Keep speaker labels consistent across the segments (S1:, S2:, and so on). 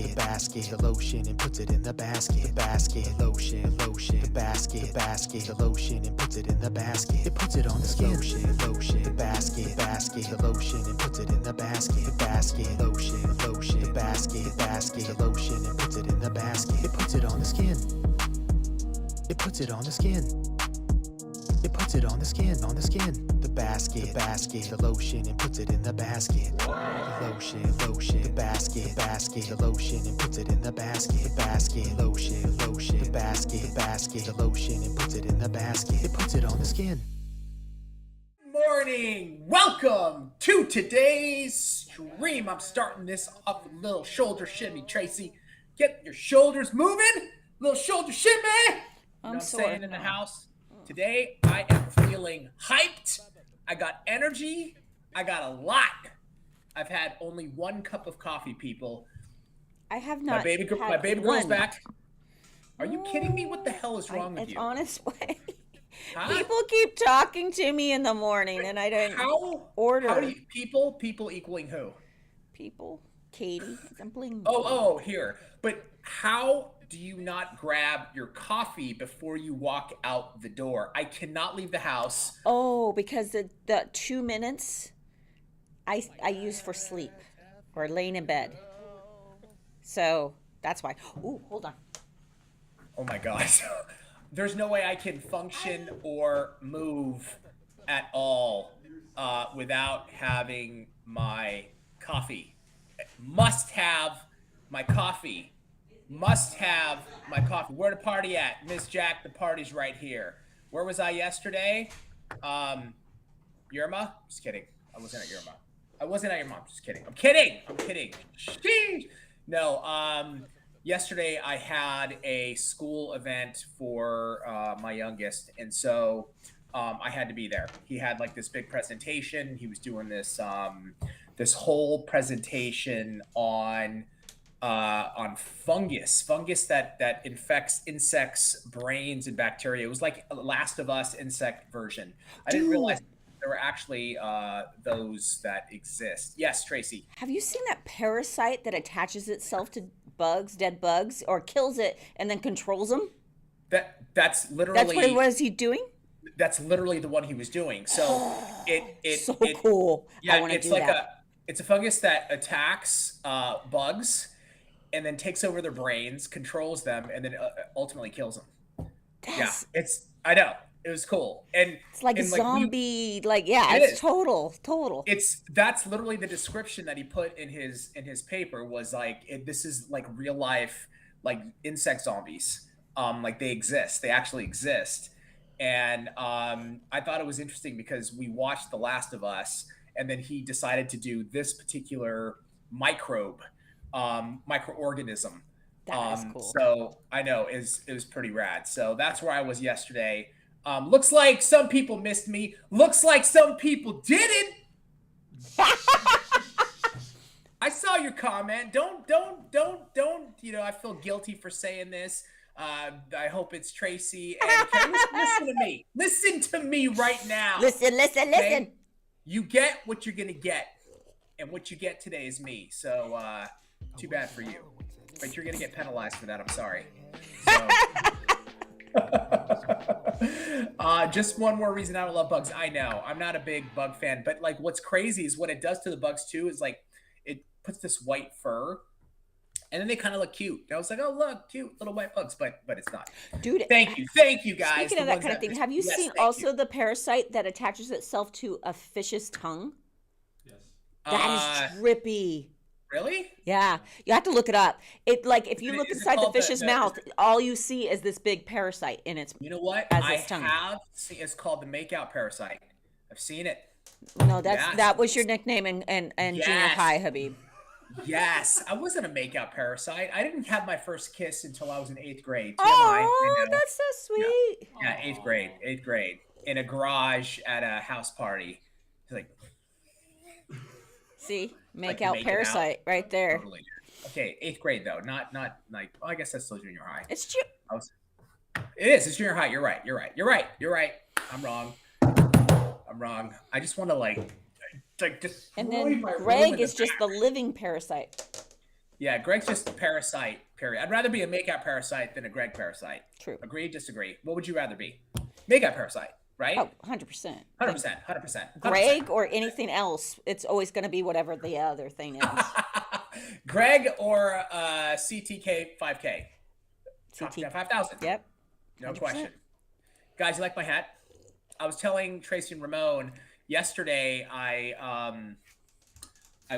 S1: the lotion and puts it in the basket, lotion, the basket, the lotion and puts it in the basket, it puts it on the skin, lotion, the basket, the lotion and puts it in the basket, lotion, the basket, the lotion and puts it in the basket, it puts it on the skin, it puts it on the skin. It puts it on the skin, the basket, the lotion and puts it in the basket. The lotion, the basket, the lotion and puts it in the basket. Lotion, the basket, the lotion and puts it in the basket. It puts it on the skin.
S2: Morning, welcome to today's stream. I'm starting this off with a little shoulder shimmy, Tracy. Get your shoulders moving, little shoulder shimmy. I'm saying in the house. Today, I am feeling hyped. I got energy. I got a lot. I've had only one cup of coffee, people.
S3: I have not.
S2: My baby girl's back. Are you kidding me? What the hell is wrong with you?
S3: It's on its way.
S2: Huh?
S3: People keep talking to me in the morning, and I don't order.
S2: How do you, people equaling who?
S3: People. Katie. I'm bling.
S2: Oh, here. But how do you not grab your coffee before you walk out the door? I cannot leave the house.
S3: Oh, because the 2 minutes I use for sleep or laying in bed. So that's why. Ooh, hold on.
S2: Oh my gosh. There's no way I can function or move at all without having my coffee. Must have my coffee. Must have my coffee. Where the party at? Miss Jack, the party's right here. Where was I yesterday? Yerma? Just kidding. I wasn't at Yerma. I wasn't at your mom. Just kidding. I'm kidding. Sheesh. No, yesterday I had a school event for my youngest, and so I had to be there. He had like this big presentation. He was doing this this whole presentation on fungus that infects insects' brains and bacteria. It was like a Last of Us insect version. I didn't realize there were actually those that exist. Yes, Tracy.
S3: Have you seen that parasite that attaches itself to bugs, dead bugs, or kills it and then controls them?
S2: That's literally.
S3: That's what is he doing?
S2: That's literally the one he was doing. So it's
S3: so cool.
S2: Yeah, it's a fungus that attacks bugs and then takes over their brains, controls them, and then ultimately kills them. I know. It was cool. And
S3: it's like a zombie, it's total.
S2: That's literally the description that he put in his paper was like, this is like real life, like insect zombies. Like they exist. They actually exist. And I thought it was interesting because we watched The Last of Us, and then he decided to do this particular microorganism.
S3: That is cool.
S2: So I know it was pretty rad. So that's where I was yesterday. Looks like some people missed me. Looks like some people didn't. I saw your comment. Don't. I feel guilty for saying this. I hope it's Tracy. And listen to me. Listen to me right now.
S3: Listen.
S2: You get what you're gonna get, and what you get today is me. So too bad for you. But you're gonna get penalized for that. I'm sorry. So, just one more reason I don't love bugs. I know I'm not a big bug fan, but like what's crazy is what it does to the bugs too is like it puts this white fur, and then they kind of look cute. I was like, oh look, cute little white bugs, but it's not.
S3: Dude,
S2: thank you guys.
S3: Speaking of that kind of thing, have you seen also the parasite that attaches itself to a fish's tongue?
S4: Yes.
S3: That is drippy.
S2: Really?
S3: Yeah, you have to look it up. It if you look inside the fish's mouth, all you see is this big parasite in its.
S2: You know what? I have seen. It's called the makeout parasite. I've seen it.
S3: No, that was your nickname in junior high, Habib.
S2: Yes, I wasn't a makeout parasite. I didn't have my first kiss until I was in 8th grade.
S3: Oh, that's so sweet.
S2: Yeah, 8th grade, in a garage at a house party. It's like.
S3: See, make out parasite right there.
S2: Totally. Okay, 8th grade though, not like. Well, I guess that's still junior high.
S3: It's
S2: It is. It's junior high. You're right. I'm wrong. I just want to like just.
S3: And then Greg is just the living parasite.
S2: Yeah, Greg's just a parasite, period. I'd rather be a makeout parasite than a Greg parasite.
S3: True.
S2: Agree, disagree? What would you rather be? Makeout parasite, right?
S3: Oh, 100%.
S2: 100%, 100%.
S3: Greg or anything else, it's always going to be whatever the other thing is.
S2: Greg or CTK 5K?
S3: CT.
S2: 5,000.
S3: Yep.
S2: No
S3: 100%.
S2: question. Guys, you like my hat? I was telling Tracy and Ramon yesterday. I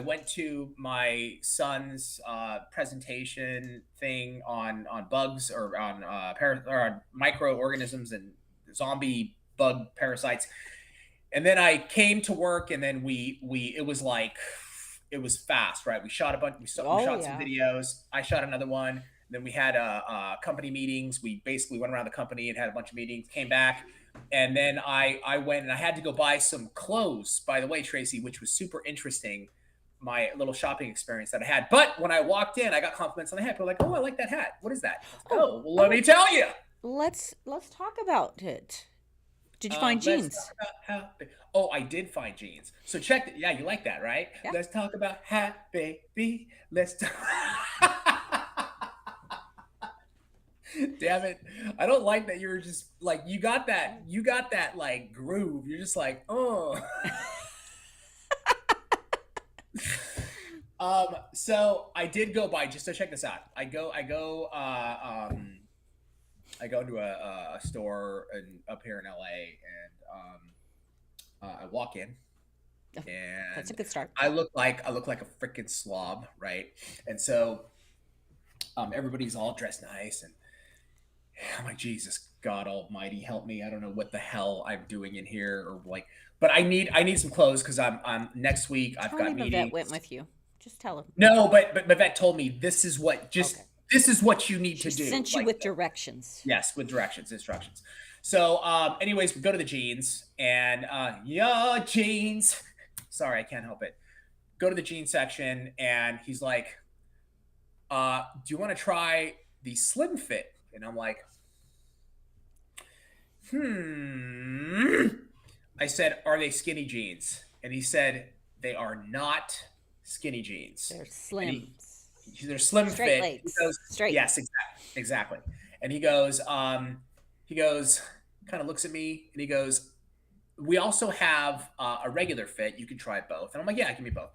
S2: went to my son's presentation thing on bugs or on on microorganisms and zombie bug parasites, and then I came to work, and then we it was like it was fast, right? We shot a bunch. We shot some videos. I shot another one. Then we had company meetings. We basically went around the company and had a bunch of meetings. Came back, and then I went and I had to go buy some clothes. By the way, Tracy, which was super interesting. My little shopping experience that I had. But when I walked in, I got compliments on the hat. People were like, "Oh, I like that hat. What is that?" Oh, well, let me tell you.
S3: Let's talk about it. Did you find jeans?
S2: Oh, I did find jeans. So check it. Yeah, you like that, right?
S3: Yeah.
S2: Let's talk about hat, baby. Let's talk. Damn it. I don't like that you're just like you got that like groove. You're just like, oh. So I did go by, just to check this out. I go into a store up here in LA, and I walk in, and
S3: That's a good start.
S2: I look like a freaking slob, right? And so everybody's all dressed nice, and I'm like, Jesus God Almighty, help me! I don't know what the hell I'm doing in here, or like, but I need some clothes because I'm next week. I've got meetings.
S3: Vet went with you. Just tell him.
S2: No, but Vet told me this is what this is what you need to do.
S3: Sent you with directions.
S2: Yes, with instructions. So, anyways, we go to the jeans, and your jeans. Sorry, I can't help it. Go to the jeans section, and he's like, "Do you want to try the slim fit?" And I'm like, I said, "Are they skinny jeans?" And he said, "They are not skinny jeans.
S3: They're slim.
S2: They're slim
S3: Straight
S2: fit."
S3: legs.
S2: He goes,
S3: Straight.
S2: Yes, exactly. And he goes, kind of looks at me, and he goes, "We also have a regular fit. You can try both." And I'm like, "Yeah, give me both."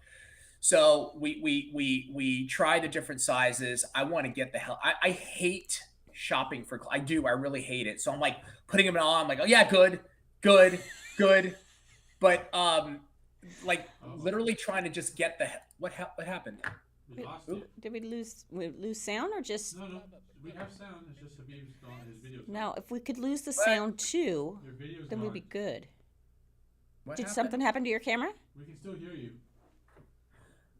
S2: So we try the different sizes. I want to get the hell. I hate shopping for. I do. I really hate it. So I'm like putting them on. I'm like, "Oh yeah, good. But like literally trying to just get the what happened?
S4: We lost it.
S3: Did we lose sound or just?
S4: No, we have sound. It's just Habib's gone. His video's gone.
S3: No, if we could lose the sound too,
S4: Your video's
S3: then
S4: gone.
S3: we'd be good.
S2: What
S3: Did
S2: happened?
S3: something happen to your camera?
S4: We can still hear you.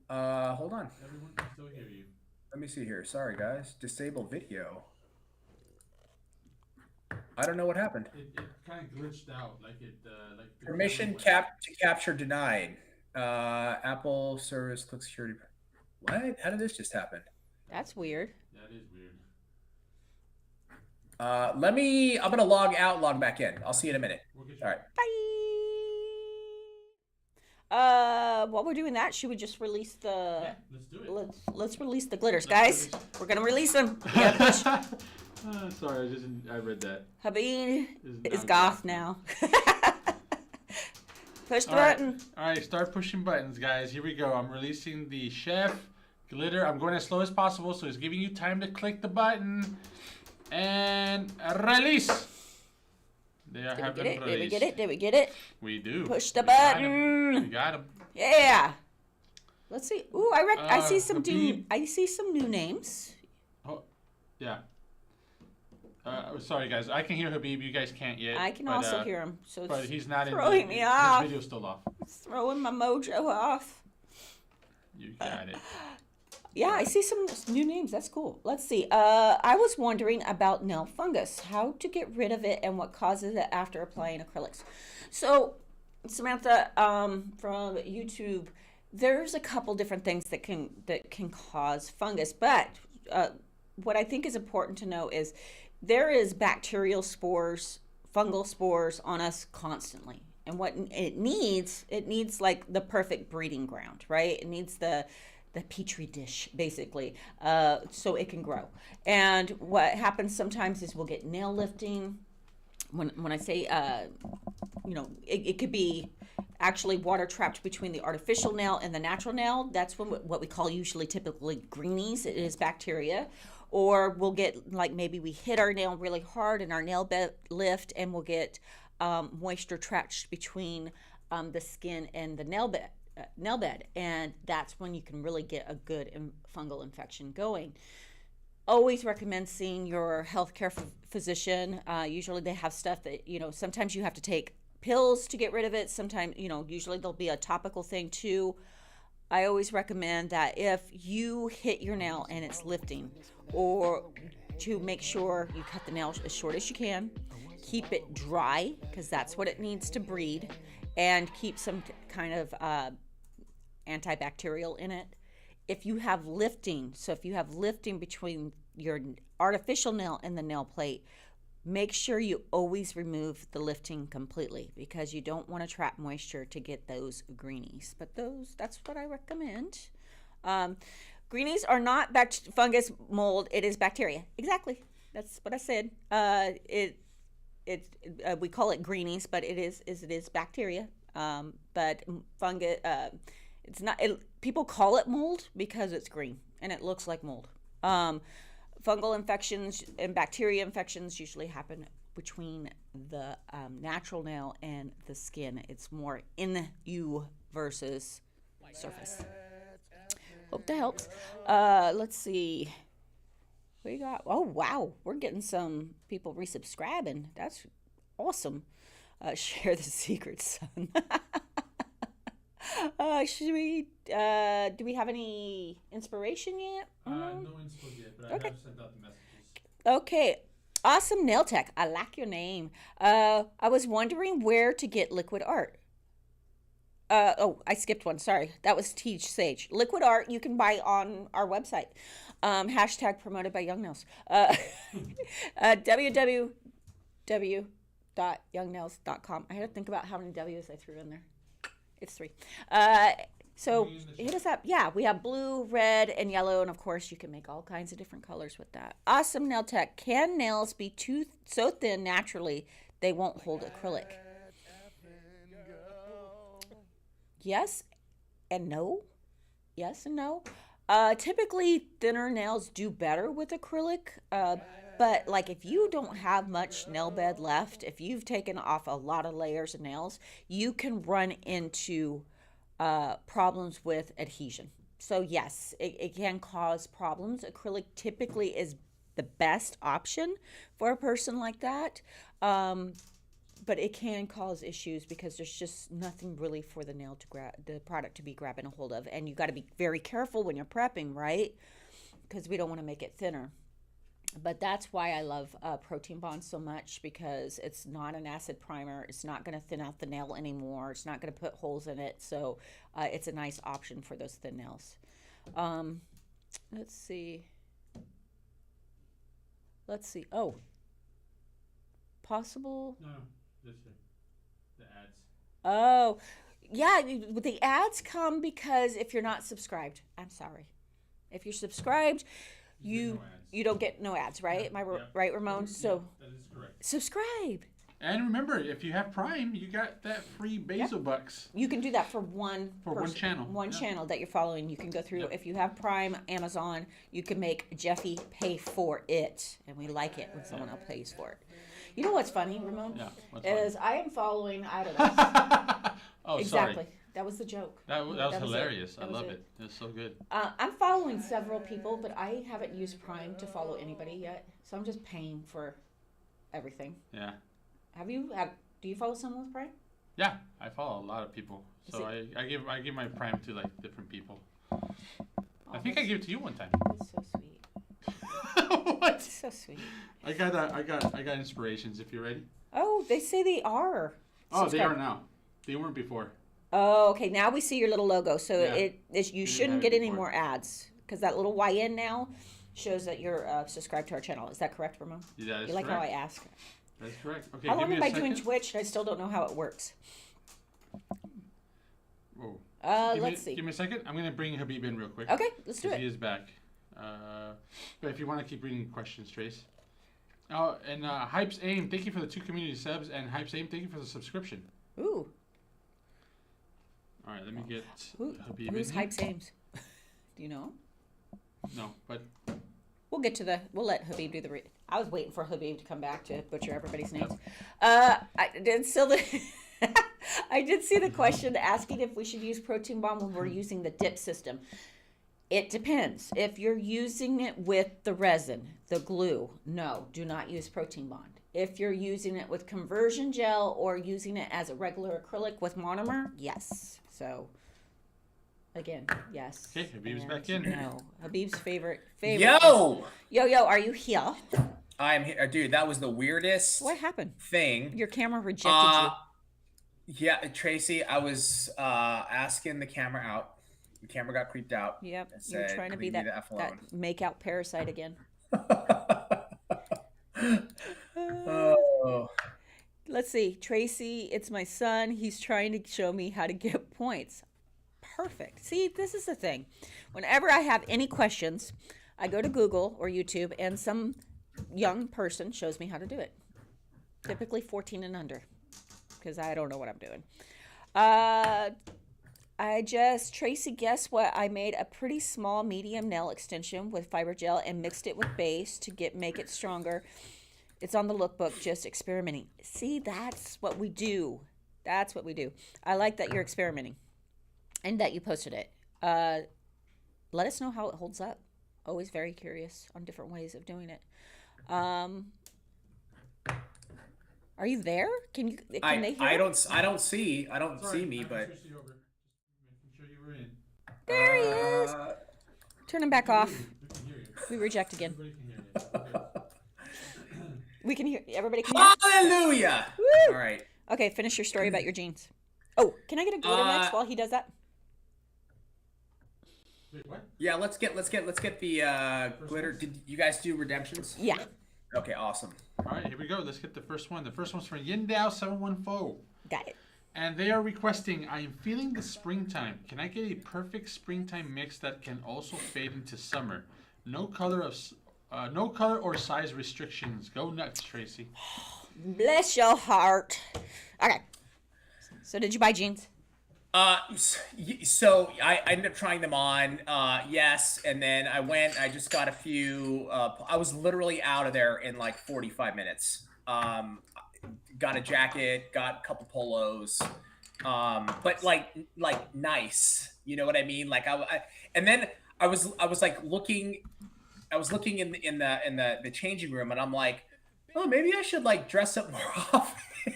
S2: Hold on.
S4: Everyone can still hear you.
S2: Let me see here. Sorry guys. Disable video. I don't know what happened.
S4: It kind of glitched out, like it like the
S2: Permission
S4: camera went-
S2: to capture denied. Apple service click security. What? How did this just happen?
S3: That's weird.
S4: That is weird.
S2: I'm gonna log out, log back in. I'll see you in a minute.
S4: We'll get you.
S2: All right.
S3: Bye. While we're doing that, should we just release the?
S4: Yeah, let's do it.
S3: Let's release the glitters,
S4: Let's
S3: guys. We're gonna release them. We gotta push.
S4: Sorry, I read that.
S3: Habib is
S4: not
S3: goth
S4: goth.
S3: now. Push the
S4: All right.
S3: button.
S4: All right, start pushing buttons, guys. Here we go. I'm releasing the chef glitter. I'm going as slow as possible, so it's giving you time to click the button and release. They are
S3: Did we
S4: having
S3: get it?
S4: released.
S3: Did we get it? Did we get it?
S4: We do.
S3: Push the
S4: We got 'em.
S3: button.
S4: We got them.
S3: Yeah. Let's see. Ooh, I see some
S4: Habib.
S3: I see some new names.
S4: Oh, yeah. Sorry, guys. I can hear Habib. You guys can't yet.
S3: I can
S4: but,
S3: also hear him. So
S4: But
S3: it's
S4: he's not
S3: throwing
S4: in.
S3: me off.
S4: His video's still off.
S3: throwing my mojo off.
S4: You got it.
S3: Yeah, I see some new names. That's cool. Let's see. I was wondering about nail fungus, how to get rid of it and what causes it after applying acrylics. So, Samantha, from YouTube, there's a couple different things that can cause fungus, but what I think is important to know is there is bacterial spores, fungal spores on us constantly. And what it needs like the perfect breeding ground, right? It needs the the petri dish, basically, so it can grow. And what happens sometimes is we'll get nail lifting. When I say, it could be actually water trapped between the artificial nail and the natural nail. That's what we call usually typically greenies. It is bacteria. Or we'll get, like, maybe we hit our nail really hard and our nail bed lift, and we'll get moisture trapped between the skin and the nail bed, and that's when you can really get a good fungal infection going. Always recommend seeing your healthcare physician. Usually they have stuff that, sometimes you have to take pills to get rid of it. Sometimes, usually there'll be a topical thing too. I always recommend that if you hit your nail and it's lifting, or to make sure you cut the nail as short as you can, keep it dry, because that's what it needs to breed, and keep some kind of antibacterial in it. If you have lifting, between your artificial nail and the nail plate, make sure you always remove the lifting completely, because you don't want to trap moisture to get those greenies. But that's what I recommend. Greenies are not fungus, mold. It is bacteria. Exactly. That's what I said. We call it greenies, but it is bacteria. But fungus, it's not. People call it mold because it's green and it looks like mold. Fungal infections and bacteria infections usually happen between the natural nail and the skin. It's more in you versus surface. Hope that helps. Let's see. What do you got? Oh, wow. We're getting some people resubscribing. That's awesome. Share the secret, son. Do we have any inspiration yet?
S4: No inspo yet, but
S3: Okay.
S4: I have sent out the messages.
S3: Okay. Awesome Nail Tech. I like your name. I was wondering where to get liquid art. I skipped one. Sorry. That was Teach Sage. Liquid art you can buy on our website. Hashtag promoted by Young Nails. www.youngnails.com. I had to think about how many W's I threw in there. It's 3. So hit us up. Yeah, we have blue, red, and yellow, and of course you can make all kinds of different colors with that. Awesome Nail Tech. Can nails be so thin naturally they won't hold acrylic? Yes and no. Yes and no. Typically, thinner nails do better with acrylic. But like if you don't have much nail bed left, if you've taken off a lot of layers of nails, you can run into problems with adhesion. So yes, it can cause problems. Acrylic typically is the best option for a person like that. But it can cause issues because there's just nothing really for the nail to the product to be grabbing a hold of. And you got to be very careful when you're prepping, right? Because we don't want to make it thinner. But that's why I love Protein Bond so much, because it's not an acid primer. It's not going to thin out the nail anymore. It's not going to put holes in it. So it's a nice option for those thin nails. Let's see. Oh, possible.
S4: No, this is the ads.
S3: Oh, yeah. The ads come because if you're not subscribed, I'm sorry. If you're subscribed, you don't get no ads, right?
S4: Yeah,
S3: Am I
S4: yeah.
S3: right, Ramon? So
S4: That is correct.
S3: subscribe.
S4: And remember, if you have Prime, you got that free Basil bucks.
S3: You can do that for one
S4: One channel.
S3: One
S4: Yeah.
S3: channel that you're following. You can go through.
S4: Yep.
S3: If you have Prime, Amazon, you can make Jeffy pay for it, and we like it when someone else pays for it. You know what's funny, Ramon?
S4: Yeah. What's
S3: Is I am following. I don't know.
S4: Oh,
S3: Exactly.
S4: sorry.
S3: That was the joke.
S4: That was
S3: it.
S4: hilarious. I
S3: That was
S4: love
S3: it.
S4: it. It's so good.
S3: I'm following several people, but I haven't used Prime to follow anybody yet. So I'm just paying for everything.
S4: Yeah.
S3: Do you follow someone with Prime?
S4: Yeah, I follow a lot of people.
S3: Is
S4: So I give my Prime to like different people. I
S3: Oh,
S4: think I gave it to you one time.
S3: That's so sweet.
S4: What?
S3: So sweet.
S4: I got inspirations if you're ready.
S3: Oh, they say they are.
S4: Oh, they are
S3: subscribed.
S4: now. They weren't before.
S3: Oh, okay. Now we see your little logo. So
S4: Yeah.
S3: you
S4: didn't
S3: shouldn't
S4: have
S3: get
S4: it
S3: any
S4: before.
S3: more ads because that little YN now shows that you're subscribed to our channel. Is that correct, Ramon?
S4: Yeah, that's
S3: You like
S4: correct.
S3: how I ask?
S4: That's correct. Okay,
S3: How
S4: give
S3: long
S4: me
S3: am
S4: a
S3: I
S4: second.
S3: doing Twitch? I still don't know how it works.
S4: Oh.
S3: Let's see.
S4: Give me a second. I'm gonna bring Habib in real quick.
S3: Okay, let's do
S4: 'cause
S3: it.
S4: He is back. But if you want to keep bringing questions, Trace. Oh, and Hype's Aim, thank you for the 2 community subs, and Hype's Aim, thank you for the subscription.
S3: Ooh.
S4: All right, let me get Habib
S3: Who's
S4: in here.
S3: Hype's Ames? Do you know?
S4: No, but
S3: We'll get to we'll let Habib do the I was waiting for Habib to come back to butcher everybody's names. I did I did see the question asking if we should use protein bomb when we're using the dip system. It depends. If you're using it with the resin, the glue, no, do not use protein bond. If you're using it with conversion gel or using it as a regular acrylic with monomer, yes. So again, yes.
S4: okay, Habib's
S3: and
S4: back in.
S3: No, Habib's favorite.
S2: Yo,
S3: Yo, are you here?
S2: I'm here, dude. That was the weirdest
S3: What happened?
S2: thing.
S3: Your camera rejected
S2: Yeah, Tracy, I was asking the camera out. The camera got creeped out.
S3: you. Yep,
S2: I
S3: you're
S2: said,
S3: trying to be
S2: "Leave me
S3: that
S2: the F alone."
S3: make out parasite again.
S2: Oh.
S3: Let's see, Tracy. It's my son. He's trying to show me how to get points. Perfect. See, this is the thing. Whenever I have any questions, I go to Google or YouTube, and some young person shows me how to do it. Typically 14 and under, because I don't know what I'm doing. Tracy, guess what? I made a pretty small medium nail extension with fiber gel and mixed it with base to make it stronger. It's on the lookbook, just experimenting. See, that's what we do. That's what we do. I like that you're experimenting and that you posted it. Let us know how it holds up. Always very curious on different ways of doing it. Are you there? Can they hear?
S2: I don't see me, but
S4: Making sure you were in.
S3: There he is. Turn him back off.
S4: We can hear you.
S3: We reject again.
S4: Everybody can hear you. Okay.
S3: We can hear. Everybody can hear.
S2: hallelujah.
S3: Woo!
S2: All right.
S3: Okay, finish your story about your jeans. Oh, can I get a glitter mix while he does that?
S4: Wait, what?
S2: Yeah, let's get the glitter. Did you guys do redemptions?
S3: Yeah.
S2: Okay, awesome.
S4: All right, here we go. Let's get the first one. The first one's from Yindao714.
S3: Got it.
S4: And they are requesting, I am feeling the springtime. Can I get a perfect springtime mix that can also fade into summer? No color or size restrictions. Go nuts, Tracy.
S3: Bless your heart. Okay. So did you buy jeans?
S2: So I ended up trying them on, yes, and then I just got a few, I was literally out of there in like 45 minutes. Got a jacket, got a couple polos, but like nice, you know what I mean? Like and then I was like looking in the changing room, and I'm like, oh, maybe I should like dress up more often.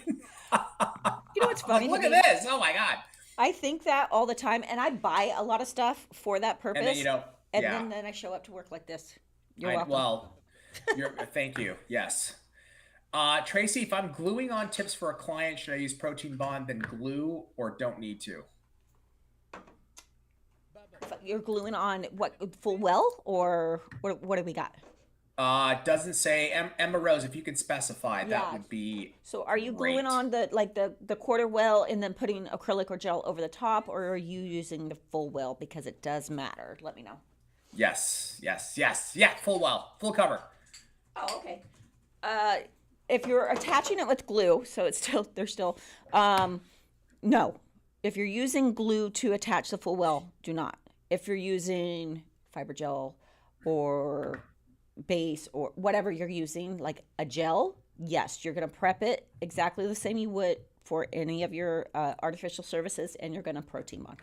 S3: You know what's funny?
S2: Look at this! Oh my god!
S3: I think that all the time, and I buy a lot of stuff for that purpose.
S2: And then you don't.
S3: And
S2: yeah.
S3: then I show up to work like this. You're welcome.
S2: Well, thank you. Yes. Tracy, if I'm gluing on tips for a client, should I use protein bond then glue, or don't need to?
S3: You're gluing on what, full well, or what do we got?
S2: Doesn't say. Emma Rose, if you can specify, that
S3: Yeah.
S2: would be.
S3: So are you
S2: great.
S3: gluing on the quarter well and then putting acrylic or gel over the top, or are you using the full well, because it does matter? Let me know.
S2: Yes. Yeah, full well, full cover.
S3: Oh, okay. If you're attaching it with glue, so it's still, no. If you're using glue to attach the full well, do not. If you're using fiber gel or base or whatever you're using, like a gel, yes, you're going to prep it exactly the same you would for any of your artificial surfaces, and you're going to protein bond.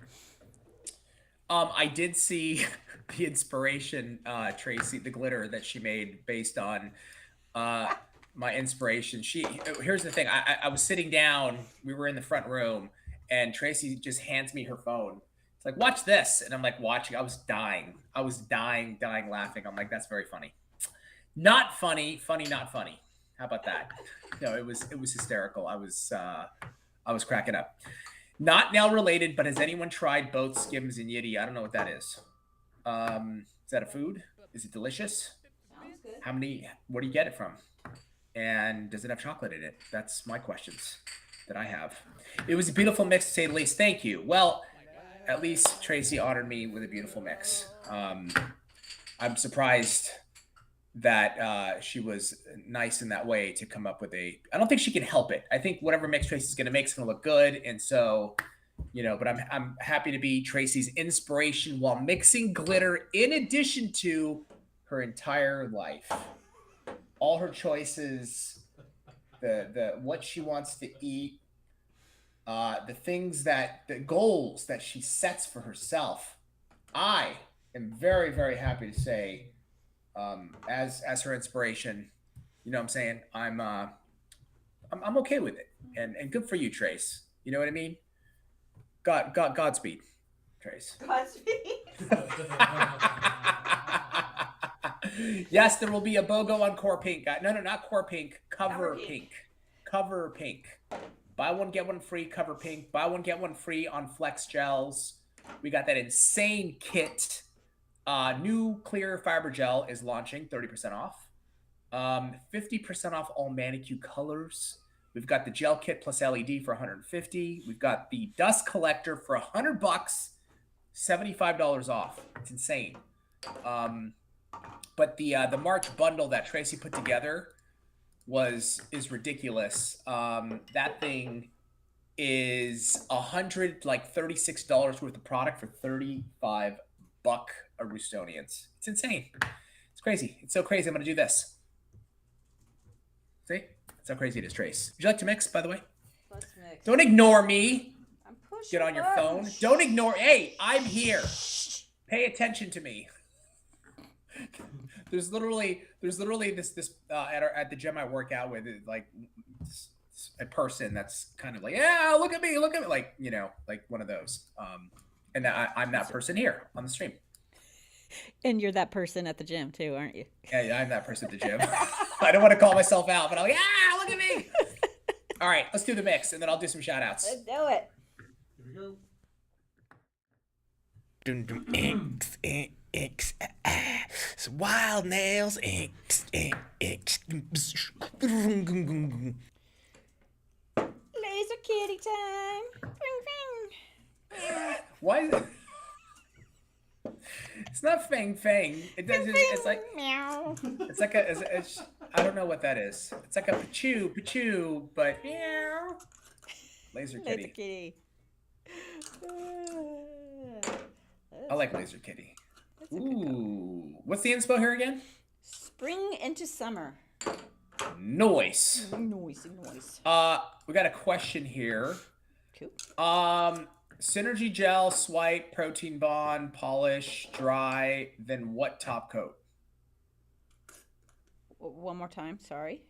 S2: I did see the inspiration, Tracy, the glitter that she made based on my inspiration. Here's the thing. I was sitting down, we were in the front room, and Tracy just hands me her phone. It's like, watch this. And I'm like watching, I was dying laughing. I'm like, that's very funny. Not funny, not funny. How about that? No, it was hysterical. I was cracking up. Not nail related, but has anyone tried both Skims and Yitty? I don't know what that is. Is that a food? Is it delicious?
S3: Sounds good.
S2: Where do you get it from? And does it have chocolate in it? That's my questions that I have. It was a beautiful mix, to say the least. Thank you. Well, at least Tracy honored me with a beautiful mix. I'm surprised that she was nice in that way to come up with a. I don't think she can help it. I think whatever mix Tracy's going to make is going to look good, and so, But I'm happy to be Tracy's inspiration while mixing glitter, in addition to her entire life, all her choices, the what she wants to eat, the goals that she sets for herself. I am very, very happy to say, as her inspiration, you know what I'm saying? I'm okay with it. And good for you, Trace. You know what I mean? Godspeed, Trace.
S3: Godspeed.
S2: Yes, there will be a BOGO on Core Pink. No, not Core Pink. Cover Pink. Cover Pink. Buy one, get one free, Cover Pink. Buy one, get one free on Flex Gels. We got that insane kit. New clear fiber gel is launching, 30% off. 50% off all manicure colors. We've got the gel kit plus LED for $150. We've got the dust collector for $100, $75 off. It's insane. But the March bundle that Tracy put together is ridiculous. That thing is $36 worth of product for $35 Arustonians. It's insane. It's crazy. It's so crazy. I'm gonna do this. See? That's how crazy it is, Trace. Would you like to mix, by the way?
S3: Let's mix.
S2: Don't ignore me.
S3: I'm pushing.
S2: Get on your phone. Don't ignore. Hey, I'm here. Pay attention to me. There's literally this at the gym I work out with, like a person that's kind of like, yeah, look at me, like, like one of those. And I'm that person here on the stream.
S3: And you're that person at the gym too, aren't you?
S2: Yeah, I'm that person at the gym. I don't want to call myself out, but I'm like, look at me. All right, let's do the mix, and then I'll do some shout outs.
S3: Let's do it.
S4: Here we go.
S1: X, wild nails. X.
S3: Laser kitty time. Ring, ring.
S2: Why is it? It's not fang. It doesn't. It's like
S3: meow.
S2: It's like it's I don't know what that is. It's like a pachu, but meow. Laser kitty.
S3: Laser kitty.
S2: I like Laser Kitty. Ooh, what's the inspo here again?
S3: Spring into summer.
S2: Noise.
S3: Noise.
S2: We got a question here.
S3: Cool.
S2: Synergy gel, swipe, protein bond, polish, dry, then what top coat?
S3: One more time, sorry.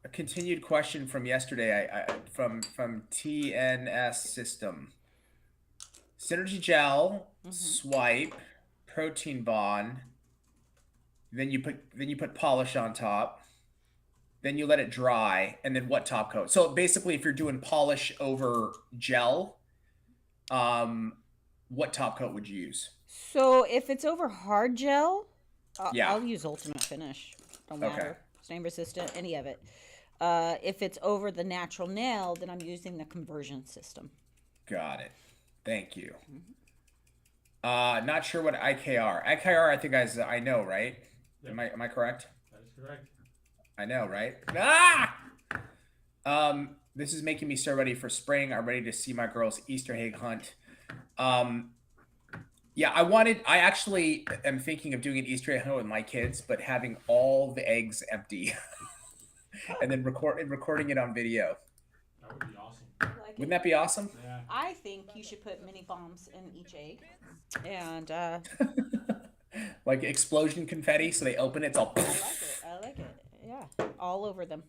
S2: A continued question from yesterday. From TNS System. Synergy gel, swipe, protein bond, then you put polish on top, then you let it dry, and then what top coat? So basically, if you're doing polish over gel, what top coat would you use?
S3: So if it's over hard gel,
S2: Yeah.
S3: I'll use Ultimate Finish. Don't matter.
S2: Okay.
S3: Stain resistant, any of it. If it's over the natural nail, then I'm using the conversion system.
S2: Got it. Thank you. Not sure what IKR. IKR, I think I know, right?
S4: Yep.
S2: Am I correct?
S4: That is correct.
S2: I know, right? This is making me so ready for spring. I'm ready to see my girls' Easter egg hunt. Yeah, I actually am thinking of doing an Easter egg hunt with my kids, but having all the eggs empty and then recording it on video.
S4: That would be awesome.
S2: Wouldn't that be awesome?
S4: Yeah.
S3: I think you should put mini bombs in each egg. And
S2: Like explosion confetti, so they open it, it's all.
S3: I like it. Yeah, all over them.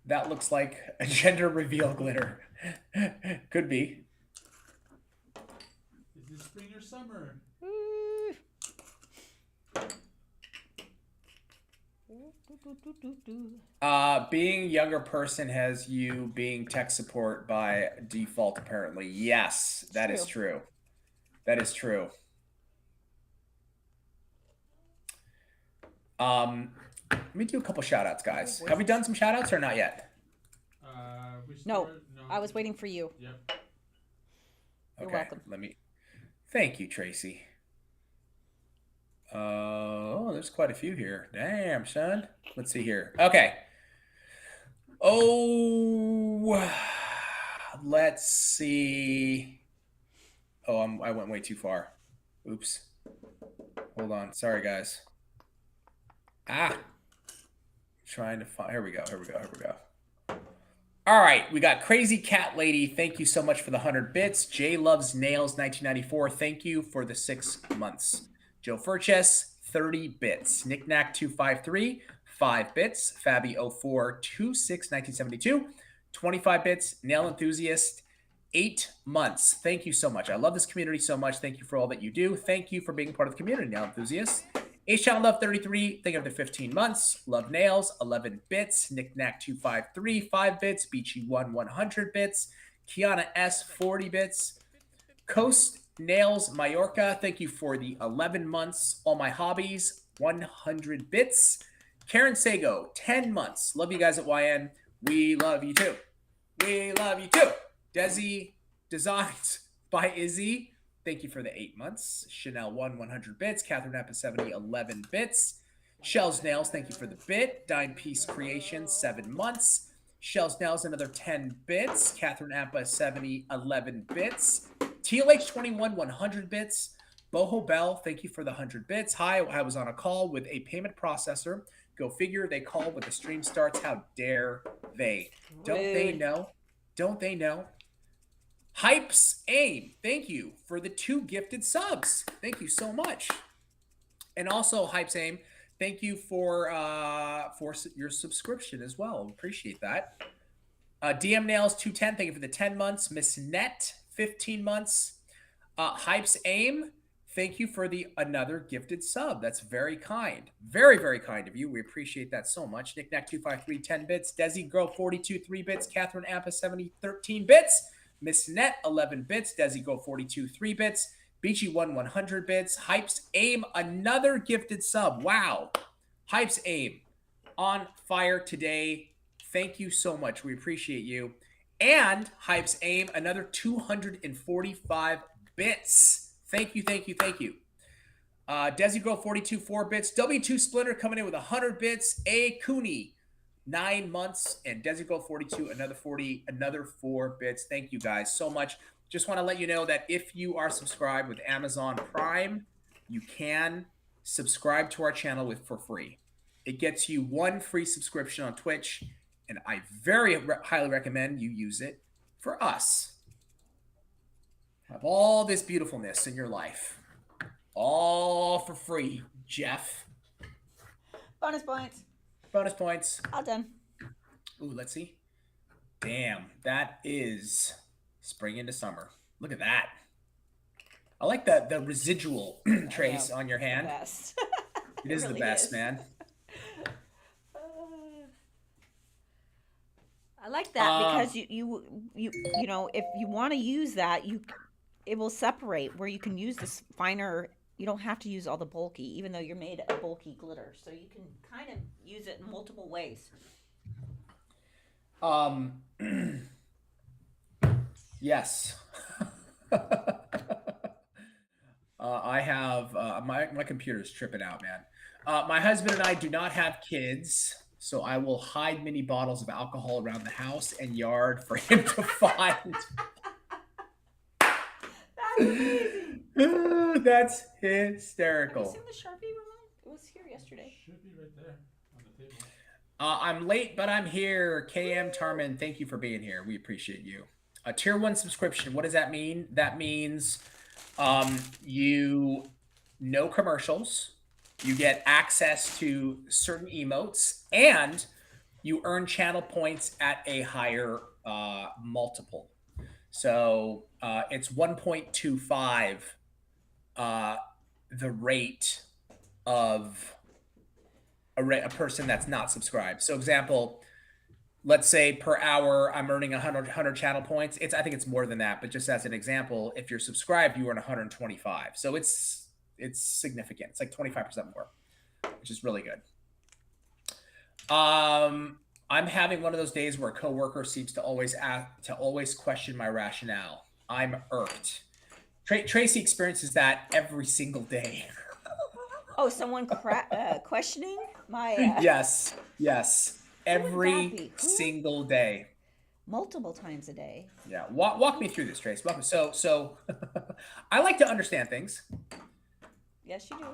S2: That looks like a gender reveal glitter. Could be.
S4: Is it spring or summer?
S3: Ooh.
S2: Being a younger person has you being tech support by default, apparently. Yes, that is true. That is true. Let me do a couple shout outs, guys. Have we done some shout outs or not yet?
S4: We
S3: No.
S4: started,
S3: I was waiting for you.
S4: Yep.
S3: You're
S2: Okay,
S3: welcome.
S2: Thank you, Tracy. Oh, there's quite a few here. Damn, son. Let's see here. Okay. Oh, let's see. Oh, I went way too far. Oops. Hold on. Sorry, guys. Trying to find. Here we go. All right, we got Crazy Cat Lady. Thank you so much for the 100 bits. Jay Loves Nails 1994. Thank you for the 6 months. Joe Furches, 30 bits. Knickknack 253, 5 bits. Fabi 0426 1972, 25 bits. Nail Enthusiast, 8 months. Thank you so much. I love this community so much. Thank you for all that you do. Thank you for being part of the community, Nail Enthusiast. H-Town Love 33, thank you for the 15 months. Love Nails, 11 bits. Knickknack 253, 5 bits. Beachy 100 bits. Kiana S, 40 bits. Coast Nails Mallorca, thank you for the 11 months. All My Hobbies, 100 bits. Karen Sago, 10 months. Love you guys at YN. We love you too. Desi Designs by Izzy, thank you for the 8 months. Chanel 100 bits. Catherine Appa 70, 11 bits. Shell's Nails, thank you for the bit. Dine Piece Creation, 7 months. Shell's Nails, another 10 bits. Catherine Appa 70, 11 bits. TLH21, 100 bits. Boho Bell, thank you for the 100 bits. Hi, I was on a call with a payment processor. Go figure, they call when the stream starts. How dare they? Don't they know? Hypes Aim, thank you for the 2 gifted subs. Thank you so much. And also, Hypes Aim, thank you for your subscription as well. Appreciate that. DM Nails 210, thank you for the 10 months. Miss Net, 15 months. Hypes Aim, thank you for the another gifted sub. That's very kind. Very, very kind of you. We appreciate that so much. Knickknack 253, 10 bits. Desi Girl 42, 3 bits. Catherine Appa 70, 13 bits. Miss Net, 11 bits. Desi Girl 42, 3 bits. Beachy 100 bits. Hypes Aim, another gifted sub. Wow. Hypes Aim, on fire today. Thank you so much. We appreciate you. And Hypes Aim, another 245 bits. Thank you. Desi Girl 42, 4 bits. W2 Splinter coming in with 100 bits. A Cooney, 9 months. And Desi Girl 42, another 40, another 4 bits. Thank you guys so much. Just want to let you know that if you are subscribed with Amazon Prime, you can subscribe to our channel for free. It gets you 1 free subscription on Twitch, and I very highly recommend you use it for us. Have all this beautifulness in your life. All for free, Jeff.
S3: Bonus points. All done.
S2: Ooh, let's see. Damn, that is spring into summer. Look at that. I like the residual trace on your hand.
S3: The best.
S2: It is really the best, man.
S3: I like that because you know, if you want to use that, it will separate where you can use this finer. You don't have to use all the bulky, even though you're made of bulky glitter. So you can kind of use it in multiple ways.
S2: Yes. I have my computer's tripping out, man. My husband and I do not have kids, so I will hide mini bottles of alcohol around the house and yard for him to find.
S3: That's amazing.
S2: That's
S3: Have you
S2: hysterical.
S3: seen the Sharpie, Ramon? It was here yesterday.
S4: Should be right there on the table.
S2: I'm late, but I'm here. KM Tarman, thank you for being here. We appreciate you. A tier 1 subscription. What does that mean? That means no commercials. You get access to certain emotes, and you earn channel points at a higher multiple. So it's 1.25 the rate of a person that's not subscribed. So example, let's say per hour I'm earning 100 channel points. I think it's more than that, but just as an example, if you're subscribed, you earn 125. So it's significant. It's like 25% more, which is really good. I'm having one of those days where a coworker seems to always question my rationale. I'm irked. Tracy experiences that every single day.
S3: Oh, someone questioning my
S2: Yes,
S3: who would that
S2: every
S3: be? Who?
S2: single day.
S3: Multiple times a day.
S2: Yeah, walk me through this, Trace. So I like to understand things.
S3: Yes, you do.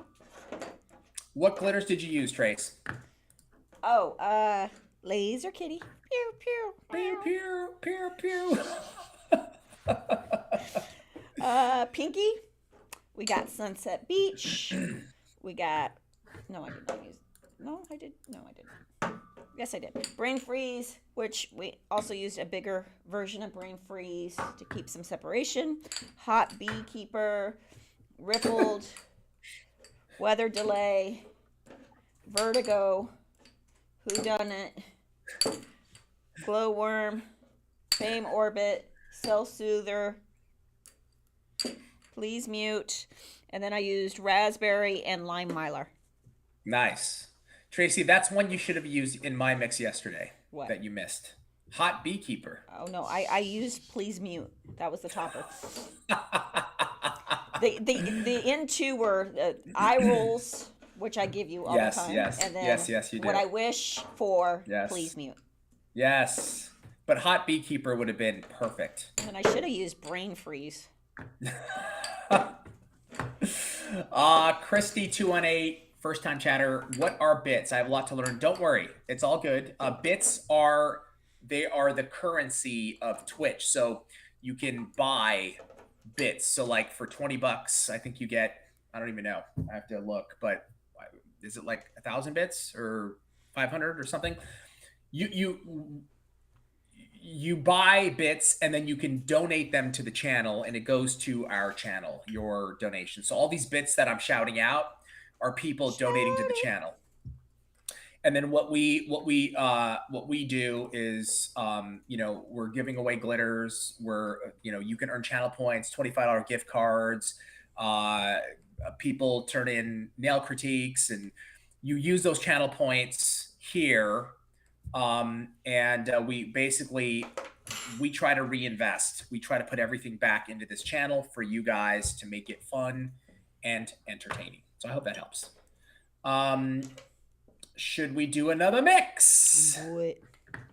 S2: What glitters did you use, Trace?
S3: Oh, laser kitty. Pew pew.
S2: Pew pew pew pew.
S3: Pinky. We got Sunset Beach. We got. No, I did not use. No, I did. No, I didn't. Yes, I did. Brain freeze, which we also used a bigger version of brain freeze to keep some separation. Hot beekeeper, rippled, weather delay, vertigo, whodunit, glowworm, fame orbit, cell soother, please mute, and then I used raspberry and lime mylar.
S2: Nice. Tracy, that's one you should have used in my mix yesterday.
S3: What?
S2: That you missed. Hot beekeeper.
S3: Oh no, I used please mute. That was the topper. The N2 were eye rolls, which I give you all the time.
S2: Yes,
S3: and then
S2: yes, you do.
S3: what I wish for,
S2: Yes.
S3: please mute.
S2: Yes. But hot beekeeper would have been perfect.
S3: And I should have used brain freeze.
S2: Christy 218, first time chatter. What are bits? I have a lot to learn. Don't worry, it's all good. Bits are the currency of Twitch. So you can buy bits. So like for $20, I think you get, I don't even know. I have to look, but is it like 1,000 bits or 500 or something? You buy bits and then you can donate them to the channel and it goes to our channel, your donation. So all these bits that I'm shouting out are people donating to the channel. And then what we do is, we're giving away glitters. You can earn channel points, $25 gift cards. People turn in nail critiques and you use those channel points here. We try to reinvest. We try to put everything back into this channel for you guys to make it fun and entertaining. So I hope that helps. Should we do another mix?
S3: Do it.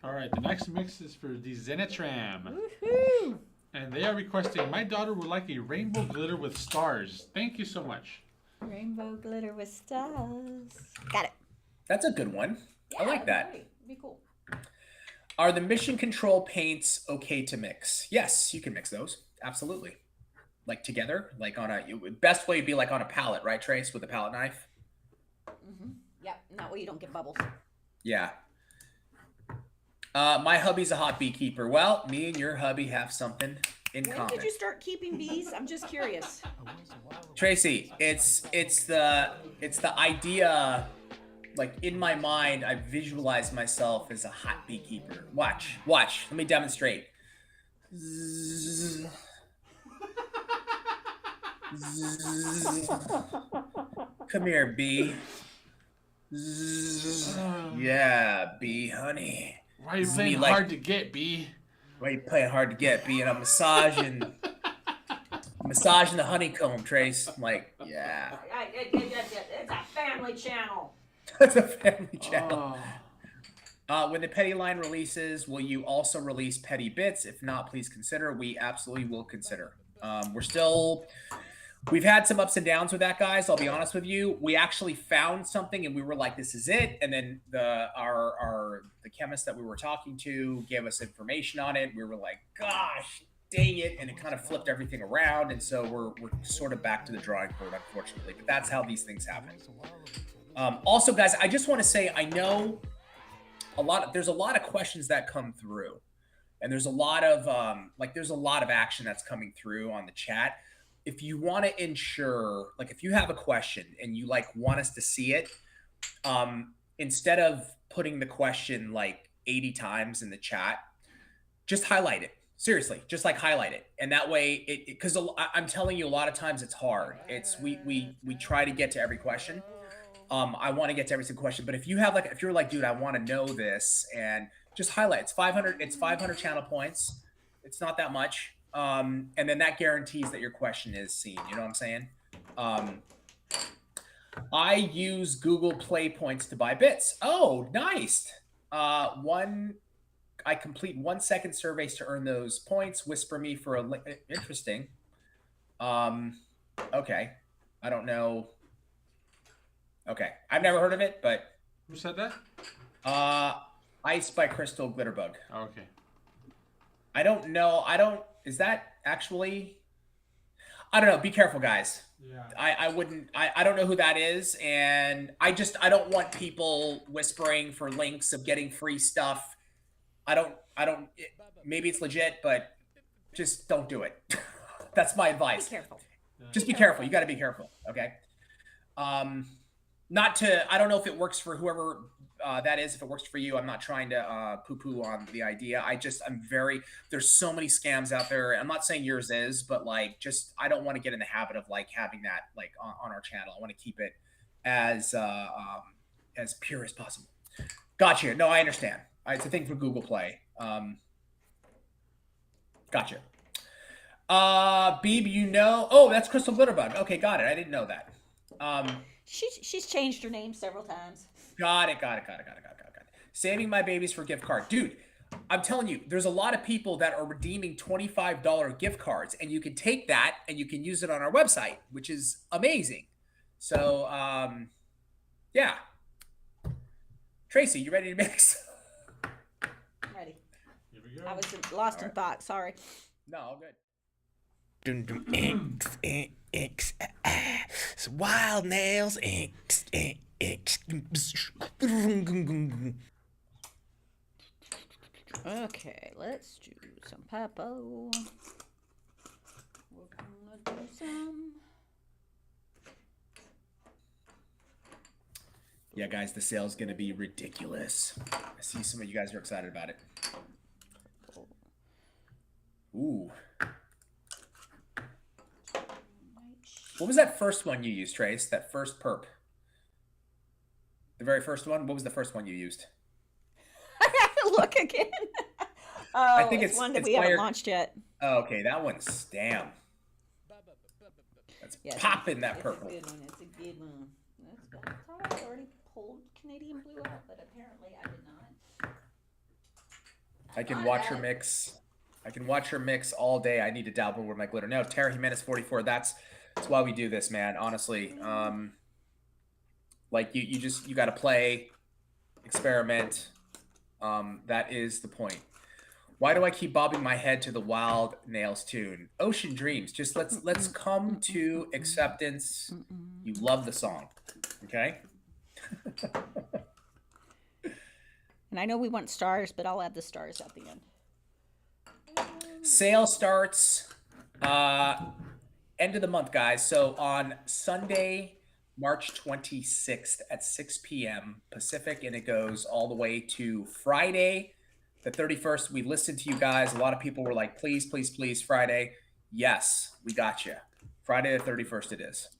S4: All right, the next mix is for the Zenitram.
S3: Woohoo!
S4: And they are requesting, my daughter would like a rainbow glitter with stars. Thank you so much.
S3: Rainbow glitter with stars. Got it.
S2: That's a good one. I like that.
S3: Great. Be cool.
S2: Are the mission control paints okay to mix? Yes, you can mix those. Absolutely. Like together, like best way would be like on a palette, right, Trace, with a palette knife?
S3: Mm-hmm. Yep, and that way you don't get bubbles.
S2: Yeah. My hubby's a hot beekeeper. Well, me and your hubby have something in
S3: When
S2: common.
S3: did you start keeping bees? I'm just curious.
S2: Tracy, it's the idea. Like in my mind, I visualize myself as a hot beekeeper. Watch. Let me demonstrate. Zzz. Zzz. Come here, bee. Zzz. Yeah, bee, honey.
S4: Why are you playing hard to get, B?
S2: Why are you playing hard to get, bee? And I'm massaging the honeycomb, Trace. I'm like, yeah.
S3: It's a family channel.
S2: That's a family channel. When the petty line releases, will you also release petty bits? If not, please consider. We absolutely will consider. We've had some ups and downs with that, guys. I'll be honest with you. We actually found something and we were like, this is it. And then the chemist that we were talking to gave us information on it. We were like, gosh, dang it. And it kind of flipped everything around. And so we're sort of back to the drawing board, unfortunately. But that's how these things happen. Also, guys, I just want to say, I know there's a lot of questions that come through, and there's a lot of action that's coming through on the chat. If you want to ensure, like, if you have a question and you want us to see it, instead of putting the question like 80 times in the chat, just highlight it. Seriously, just highlight it. And that way because I'm telling you, a lot of times it's hard. We try to get to every question. I want to get to every single question, but if you have like, if you're like, dude, I want to know this, and just highlight. It's 500. It's 500 channel points. It's not that much. And then that guarantees that your question is seen. You know what I'm saying? I use Google Play points to buy bits. Oh, nice. I complete 1 second surveys to earn those points. Whisper me for a interesting. Okay. I don't know. Okay. I've never heard of it, but
S4: Who said that?
S2: Ice by Crystal Glitterbug.
S4: Oh, okay.
S2: I don't know. Is that actually, I don't know. Be careful, guys.
S4: Yeah.
S2: I don't know who that is. And I don't want people whispering for links of getting free stuff. Maybe it's legit, but just don't do it. That's my advice.
S3: Be careful.
S2: Just be careful. You got to be careful. Okay. I don't know if it works for whoever that is. If it works for you, I'm not trying to poo-poo on the idea. There's so many scams out there. I'm not saying yours is, but like, I don't want to get in the habit of like having that like on our channel. I want to keep it as pure as possible. Gotcha. No, I understand. It's a thing for Google Play. Gotcha. Beeb, oh, that's Crystal Glitterbug. Okay, got it. I didn't know that.
S3: She's changed her name several times.
S2: Got it. Saving my babies for gift card. Dude, I'm telling you, there's a lot of people that are redeeming $25 gift cards, and you can take that and you can use it on our website, which is amazing. So, yeah. Tracy, you ready to mix?
S3: Ready.
S4: Here we go.
S3: I was lost in thought. Sorry.
S2: No, all good.
S1: Wild nails.
S3: Okay, let's do some papo. We're gonna do some.
S2: Yeah, guys, the sale's going to be ridiculous. I see some of you guys are excited about it. Ooh. What was that first one you used, Trace? That first perp? The very first one? What was the first one you used?
S3: I have to look again.
S2: I think
S3: it's one that we haven't launched yet.
S2: Oh, okay, that one's damn. That's popping, that purple.
S3: It's a good one. It's a good one. That's good. I thought I already pulled Canadian Blue out, but apparently I did not.
S2: I can watch her mix. I can watch her mix all day. I need to dabble with my glitter. No, Tara Jimenez 44. That's why we do this, man. Honestly, like you got to play, experiment. That is the point. Why do I keep bobbing my head to the Wild Nails tune? Ocean Dreams. Just let's come to acceptance. You love the song, okay?
S3: And I know we want stars, but I'll add the stars at the end.
S2: Sale starts end of the month, guys. So on Sunday, March 26th at 6 p.m. Pacific, and it goes all the way to Friday, the 31st. We listened to you guys. A lot of people were like, please, please, please, Friday. Yes, we got you. Friday the 31st it is.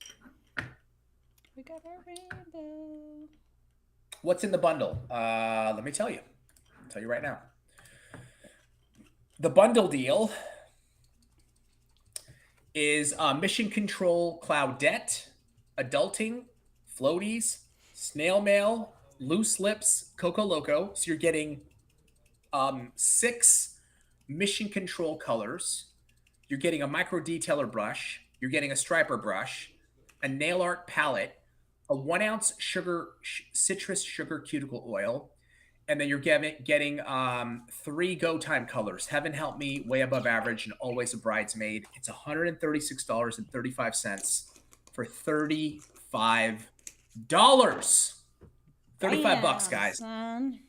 S3: We got our rainbow.
S2: What's in the bundle? Let me tell you. I'll tell you right now. The bundle deal is Mission Control Cloudette, Adulting, Floaties, Snail Mail, Loose Lips, Coco Loco. So you're getting 6 Mission Control colors. You're getting a micro detailer brush. You're getting a striper brush, a nail art palette, a 1 ounce citrus sugar cuticle oil, and then you're getting 3 Go Time colors. Heaven Help Me, Way Above Average, and Always a Bridesmaid. It's $136.35 for $35. $35, guys.
S3: Son.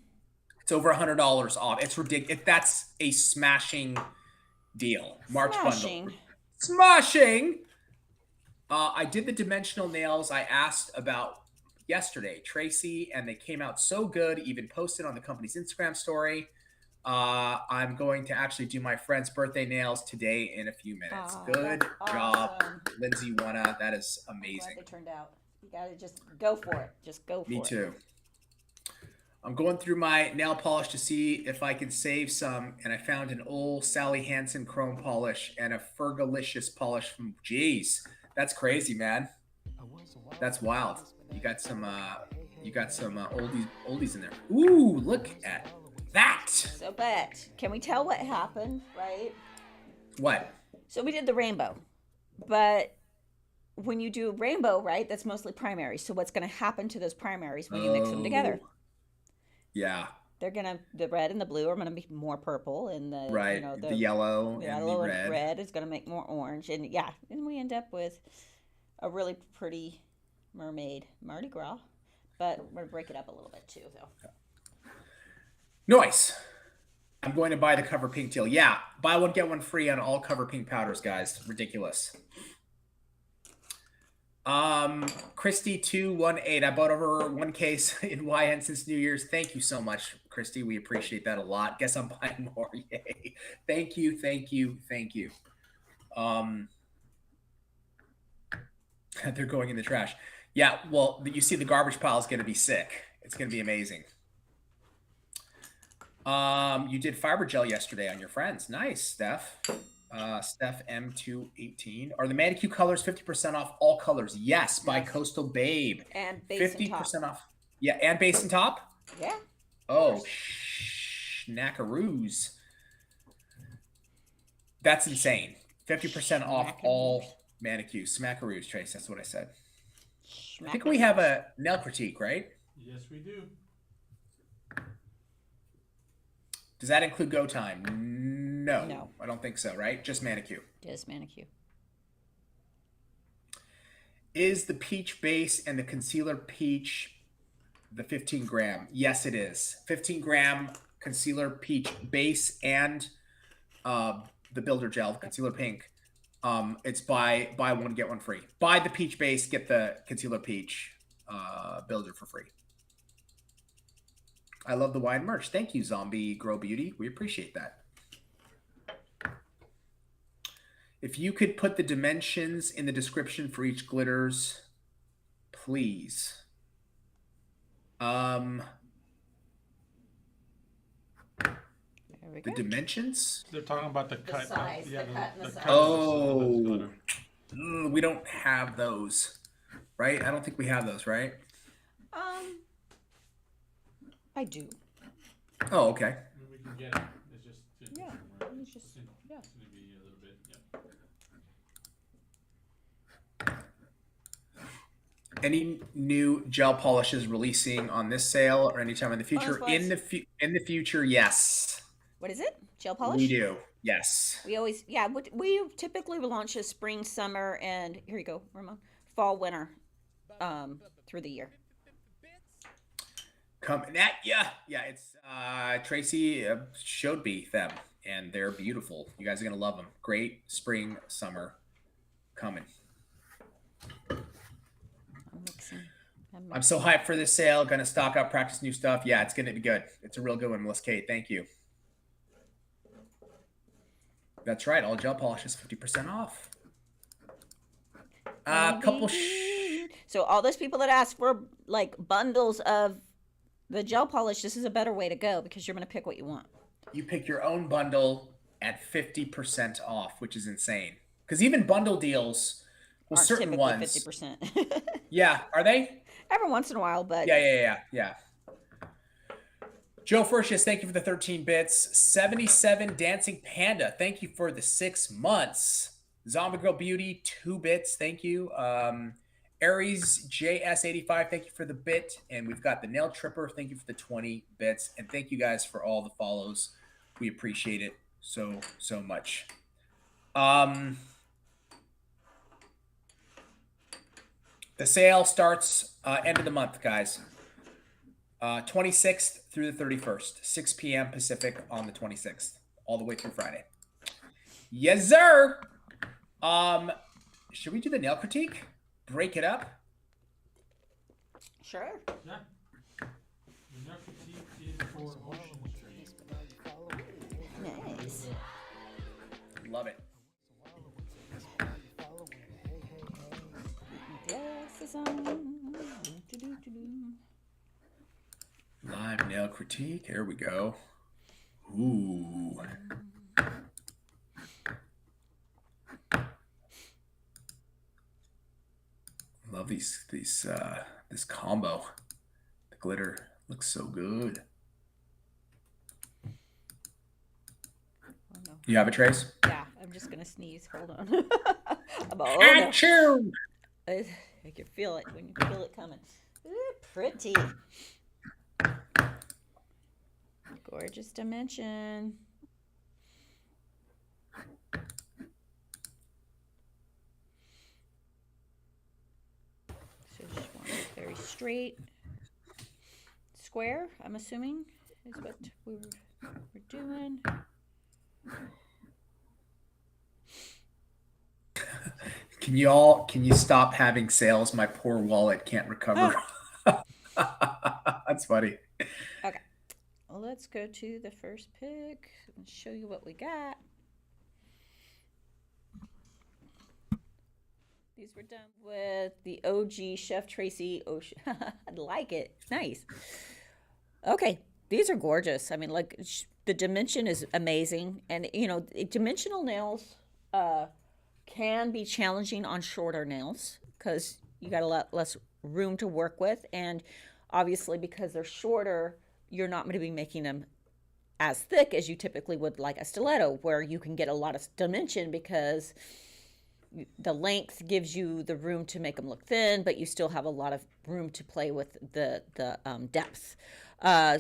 S2: It's over $100 off. It's ridiculous. That's a smashing deal. March bundle. Smashing. I did the dimensional nails I asked about yesterday, Tracy, and they came out so good, even posted on the company's Instagram story. I'm going to actually do my friend's birthday nails today in a few minutes. Good job, Lindsay Wanna. That is amazing.
S3: Glad they turned out. You gotta just go for it. Just go for it.
S2: Me too. I'm going through my nail polish to see if I can save some, and I found an old Sally Hansen chrome polish and a Fergalicious polish from. Jeez, that's crazy, man. That's wild. You got some oldies in there. Ooh, look at that.
S3: So, but can we tell what happened, right?
S2: What?
S3: So we did the rainbow, but when you do rainbow, right, that's mostly primaries. So what's going to happen to those primaries when you mix them together?
S2: Yeah.
S3: They're the red and the blue are gonna be more purple, and the
S2: Right. The yellow and the
S3: red is gonna make more orange, and yeah, and we end up with a really pretty mermaid Mardi Gras. But we're gonna break it up a little bit too, though.
S2: Nice. I'm going to buy the Cover Pink deal. Yeah, buy one get one free on all Cover Pink powders, guys. Ridiculous. Christy 218. I bought over one case in YN since New Year's. Thank you so much, Christy. We appreciate that a lot. Guess I'm buying more. Yay. Thank you. They're going in the trash. Yeah, well, you see the garbage pile is going to be sick. It's going to be amazing. You did fiber gel yesterday on your friends. Nice, Steph. Steph M218. Are the manicure colors 50% off all colors? Yes, by Coastal Babe.
S3: And base
S2: 50% off. Yeah, and base and top?
S3: Yeah.
S2: Oh, snackaroos. That's insane. 50% off all manicures. Smackaroos, Trace. That's what I said. I think we have a nail critique, right?
S4: Yes, we do.
S2: Does that include go time? No, I don't think so, right? Just manicure.
S3: Just manicure.
S2: Is the peach base and the concealer peach the 15 gram? Yes, it is. 15 gram concealer peach base and the builder gel, concealer pink. It's buy one, get one free. Buy the peach base, get the concealer peach builder for free. I love the wine merch. Thank you, Zombie Grow Beauty. We appreciate that. If you could put the dimensions in the description for each glitters, please. The dimensions?
S4: They're talking about the cut.
S3: Size, the cut and the size.
S2: Oh, we don't have those, right? I don't think we have those, right?
S3: I do.
S2: Oh, okay.
S4: We can get it. It's just
S3: Yeah. It's just
S4: it's gonna be a little bit. Yep.
S2: Any new gel polishes releasing on this sale or anytime in the future? In the future, yes.
S3: What is it? Gel polish?
S2: We do. Yes.
S3: We always, we typically launch a spring, summer, and here you go, Ramon, fall, winter, through the year.
S2: Coming at yeah. It's Tracy showed me them, and they're beautiful. You guys are gonna love them. Great spring, summer, coming. I'm so hyped for this sale. Gonna stock up, practice new stuff. Yeah, it's gonna be good. It's a real good one, Melissa Kate. Thank you. That's right. All gel polish is 50% off. Couple.
S3: So all those people that ask for like bundles of the gel polish, this is a better way to go because you're going to pick what you want.
S2: You pick your own bundle at 50% off, which is insane. Because even bundle deals with certain ones,
S3: 50%.
S2: Yeah, are they?
S3: Every once in a while, but
S2: yeah. Joe Furcius, thank you for the 13 bits. 77 Dancing Panda, thank you for the 6 months. Zombie Girl Beauty, 2 bits, thank you. Aries JS85, thank you for the bit. And we've got the Nail Tripper, thank you for the 20 bits. And thank you guys for all the follows. We appreciate it so much. The sale starts end of the month, guys. 26th through the 31st, 6 p.m. Pacific on the 26th, all the way through Friday. Yes, sir. Should we do the nail critique? Break it up?
S3: Sure.
S4: Yeah. The nail critique is for Ocean Street.
S3: Nice.
S2: Love it.
S3: Glasses on.
S2: critique. Here we go. Ooh. Love this combo. The glitter looks so good.
S3: Oh, no.
S2: You have it, Trace?
S3: Yeah, I'm just gonna sneeze. Hold on. I'm all, oh, no.
S2: Achoo!
S3: I can feel it when you feel it coming. Ooh, pretty. Gorgeous dimension. So just want it very straight. Square, I'm assuming, is what we're doing.
S2: Can you stop having sales? My poor wallet can't recover. That's funny.
S3: Okay, well, let's go to the first pick and show you what we got. These were done with the OG Chef Tracy Ocean. I like it. Nice. Okay, these are gorgeous. I mean, like the dimension is amazing, and dimensional nails can be challenging on shorter nails because you got a lot less room to work with, and obviously because they're shorter, you're not going to be making them as thick as you typically would like a stiletto, where you can get a lot of dimension because the length gives you the room to make them look thin, but you still have a lot of room to play with the depth.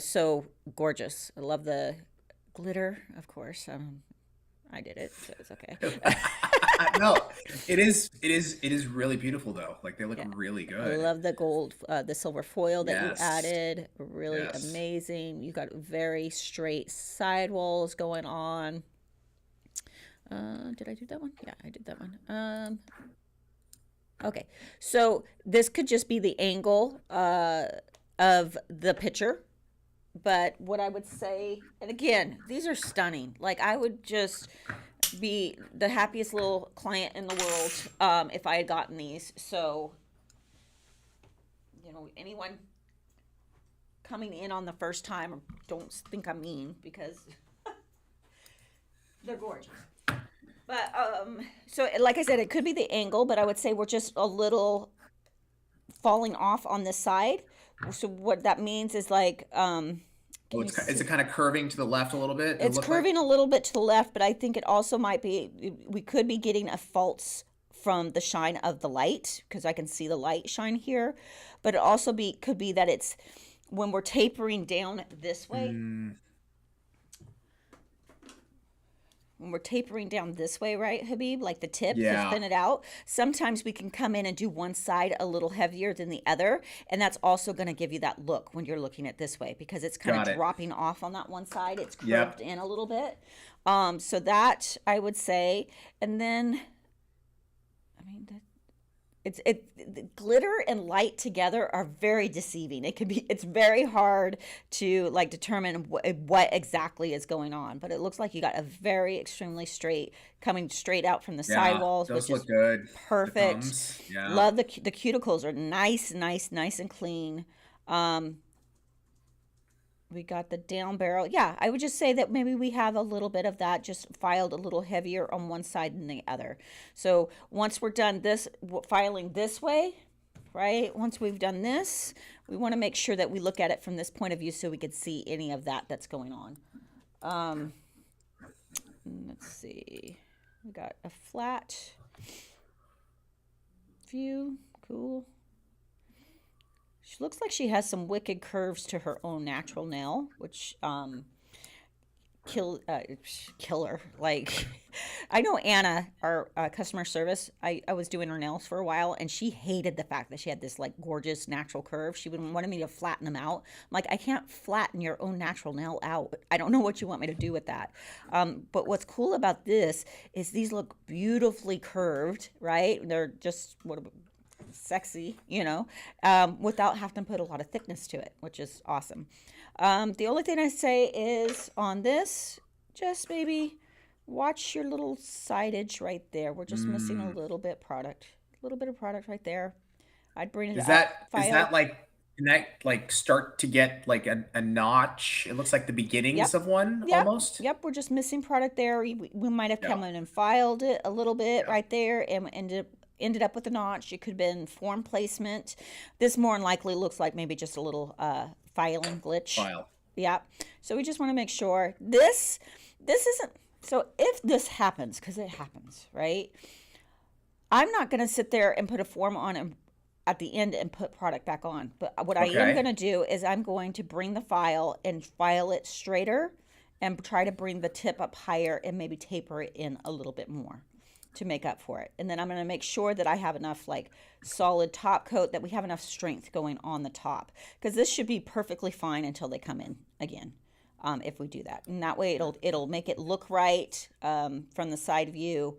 S3: So gorgeous. I love the glitter, of course. I did it, so it's okay.
S2: No, it is really beautiful though. Like they look really good.
S3: I love the gold, the silver foil that you
S2: Yes.
S3: added. Really
S2: Yes.
S3: amazing. You got very straight sidewalls going on. Did I do that one? Yeah, I did that one. Okay, so this could just be the angle of the picture. But what I would say, and again, these are stunning. Like I would just be the happiest little client in the world if I had gotten these. So, anyone coming in on the first time, don't think I'm mean because they're gorgeous. But so like I said, it could be the angle, but I would say we're just a little falling off on this side. So what that means is like
S2: Is it kind of curving to the left a little bit?
S3: it's curving a little bit to the left, but I think it also might be, we could be getting a false from the shine of the light because I can see the light shine here, but it also could be that it's when we're tapering down this way. When we're tapering down this way, right, Habib? Like the tip to thin it out. Sometimes we can come in and do one side a little heavier than the other. And that's also going to give you that look when you're looking at this way because it's kind of dropping off on that one side. It's curved in a little bit. So that I would say. And then, I mean, the glitter and light together are very deceiving. It's very hard to like determine what exactly is going on, but it looks like you got a very extremely coming straight out from the sidewalls.
S2: Those
S3: which
S2: look good.
S3: Perfect. Love the cuticles are nice and clean. We got the down barrel. Yeah, I would just say that maybe we have a little bit of that just filed a little heavier on one side than the other. So once we're done filing this way, right? Once we've done this, we want to make sure that we look at it from this point of view so we can see any of that's going on. Let's see. We got a flat view. Cool. She looks like she has some wicked curves to her own natural nail, which killer. Like, I know Anna, our customer service. I was doing her nails for a while, and she hated the fact that she had this like gorgeous natural curve. She wanted me to flatten them out. I'm like, I can't flatten your own natural nail out. I don't know what you want me to do with that. But what's cool about this is these look beautifully curved, right? They're just sexy, without having to put a lot of thickness to it, which is awesome. The only thing I say is on this, just maybe watch your little sidage right there. We're just missing a little bit of product right there. I'd bring it
S2: Is that Can that like start to get like a notch? It looks like the beginnings
S3: Yep.
S2: of one
S3: Yep.
S2: almost.
S3: Yep. We're just missing product there. We might have
S2: Yeah.
S3: come in and filed it a little bit
S2: Yeah.
S3: right there and ended up with a notch. It could have been form placement. This more than likely looks like maybe just a little filing glitch.
S2: File.
S3: Yeah. So we just want to make sure this isn't, so if this happens, because it happens, right? I'm not going to sit there and put a form on and at the end and put product back on. But what I am
S2: Okay.
S3: going to do is I'm going to bring the file and file it straighter and try to bring the tip up higher and maybe taper it in a little bit more to make up for it. And then I'm going to make sure that I have enough like solid top coat, that we have enough strength going on the top, because this should be perfectly fine until they come in again. If we do that, and that way it'll make it look right from the side view.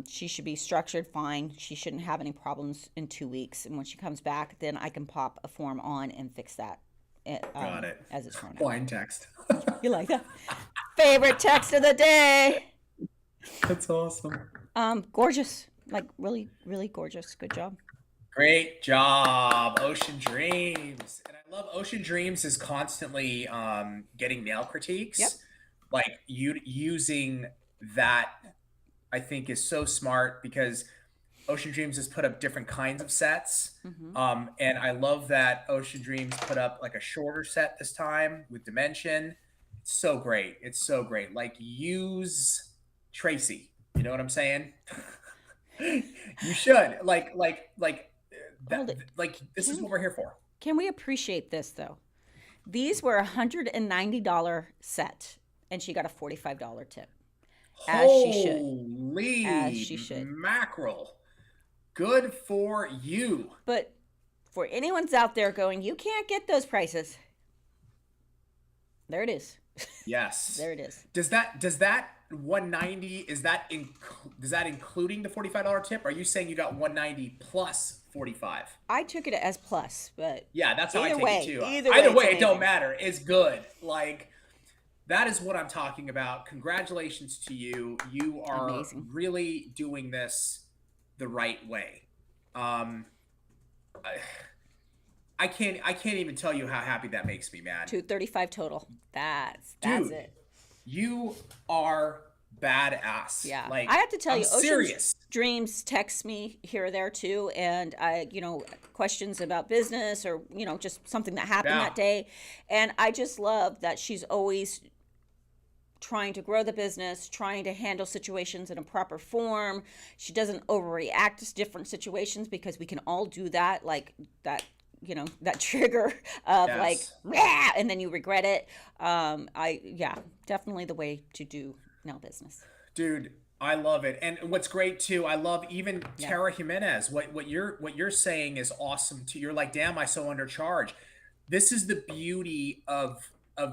S3: She should be structured fine. She shouldn't have any problems in 2 weeks. And when she comes back, then I can pop a form on and fix that
S2: Got it.
S3: as it's thrown out.
S2: Blind text.
S3: You like that? Favorite text of the day.
S2: That's awesome.
S3: Gorgeous. Like really, really gorgeous. Good job.
S2: Great job, Ocean Dreams. And I love Ocean Dreams is constantly getting nail critiques.
S3: Yep.
S2: Like you using that, I think is so smart, because Ocean Dreams has put up different kinds of sets. And I love that Ocean Dreams put up like a shorter set this time with Dimension. It's so great. It's so great. Like use Tracy. You know what I'm saying? You should
S3: Hold it.
S2: like this is what we're here for.
S3: Can we appreciate this though? These were $190 set, and she got a $45 tip. As she should.
S2: Holy
S3: As she should.
S2: mackerel. Good for you.
S3: But for anyone's out there going, you can't get those prices. There it is.
S2: Yes.
S3: There it is.
S2: Does that 190, is that including the $45 tip? Are you saying you got 190 plus 45?
S3: I took it as plus, but
S2: Yeah, that's how I
S3: Either
S2: take
S3: way,
S2: it too.
S3: either
S2: Either
S3: way,
S2: way,
S3: it's
S2: it don't
S3: amazing.
S2: matter. It's good. Like that is what I'm talking about. Congratulations to you. You are
S3: Amazing.
S2: really doing this the right way. I can't even tell you how happy that makes me, man.
S3: 235 total. That's
S2: Dude,
S3: it.
S2: You are badass.
S3: Yeah.
S2: Like
S3: I have to tell
S2: I'm
S3: you, Ocean's
S2: serious.
S3: Dreams texts me here or there too, and questions about business or just something that happened
S2: Yeah.
S3: that day, and I just love that she's always trying to grow the business, trying to handle situations in a proper form. She doesn't overreact to different situations, because we can all do that, like that. That trigger of like,
S2: Yes.
S3: "Rah," and then you regret it. Definitely the way to do nail business.
S2: Dude, I love it. And what's great too, I love even Tara Jimenez. What you're saying is awesome too. You're like, damn, I so undercharge. This is the beauty of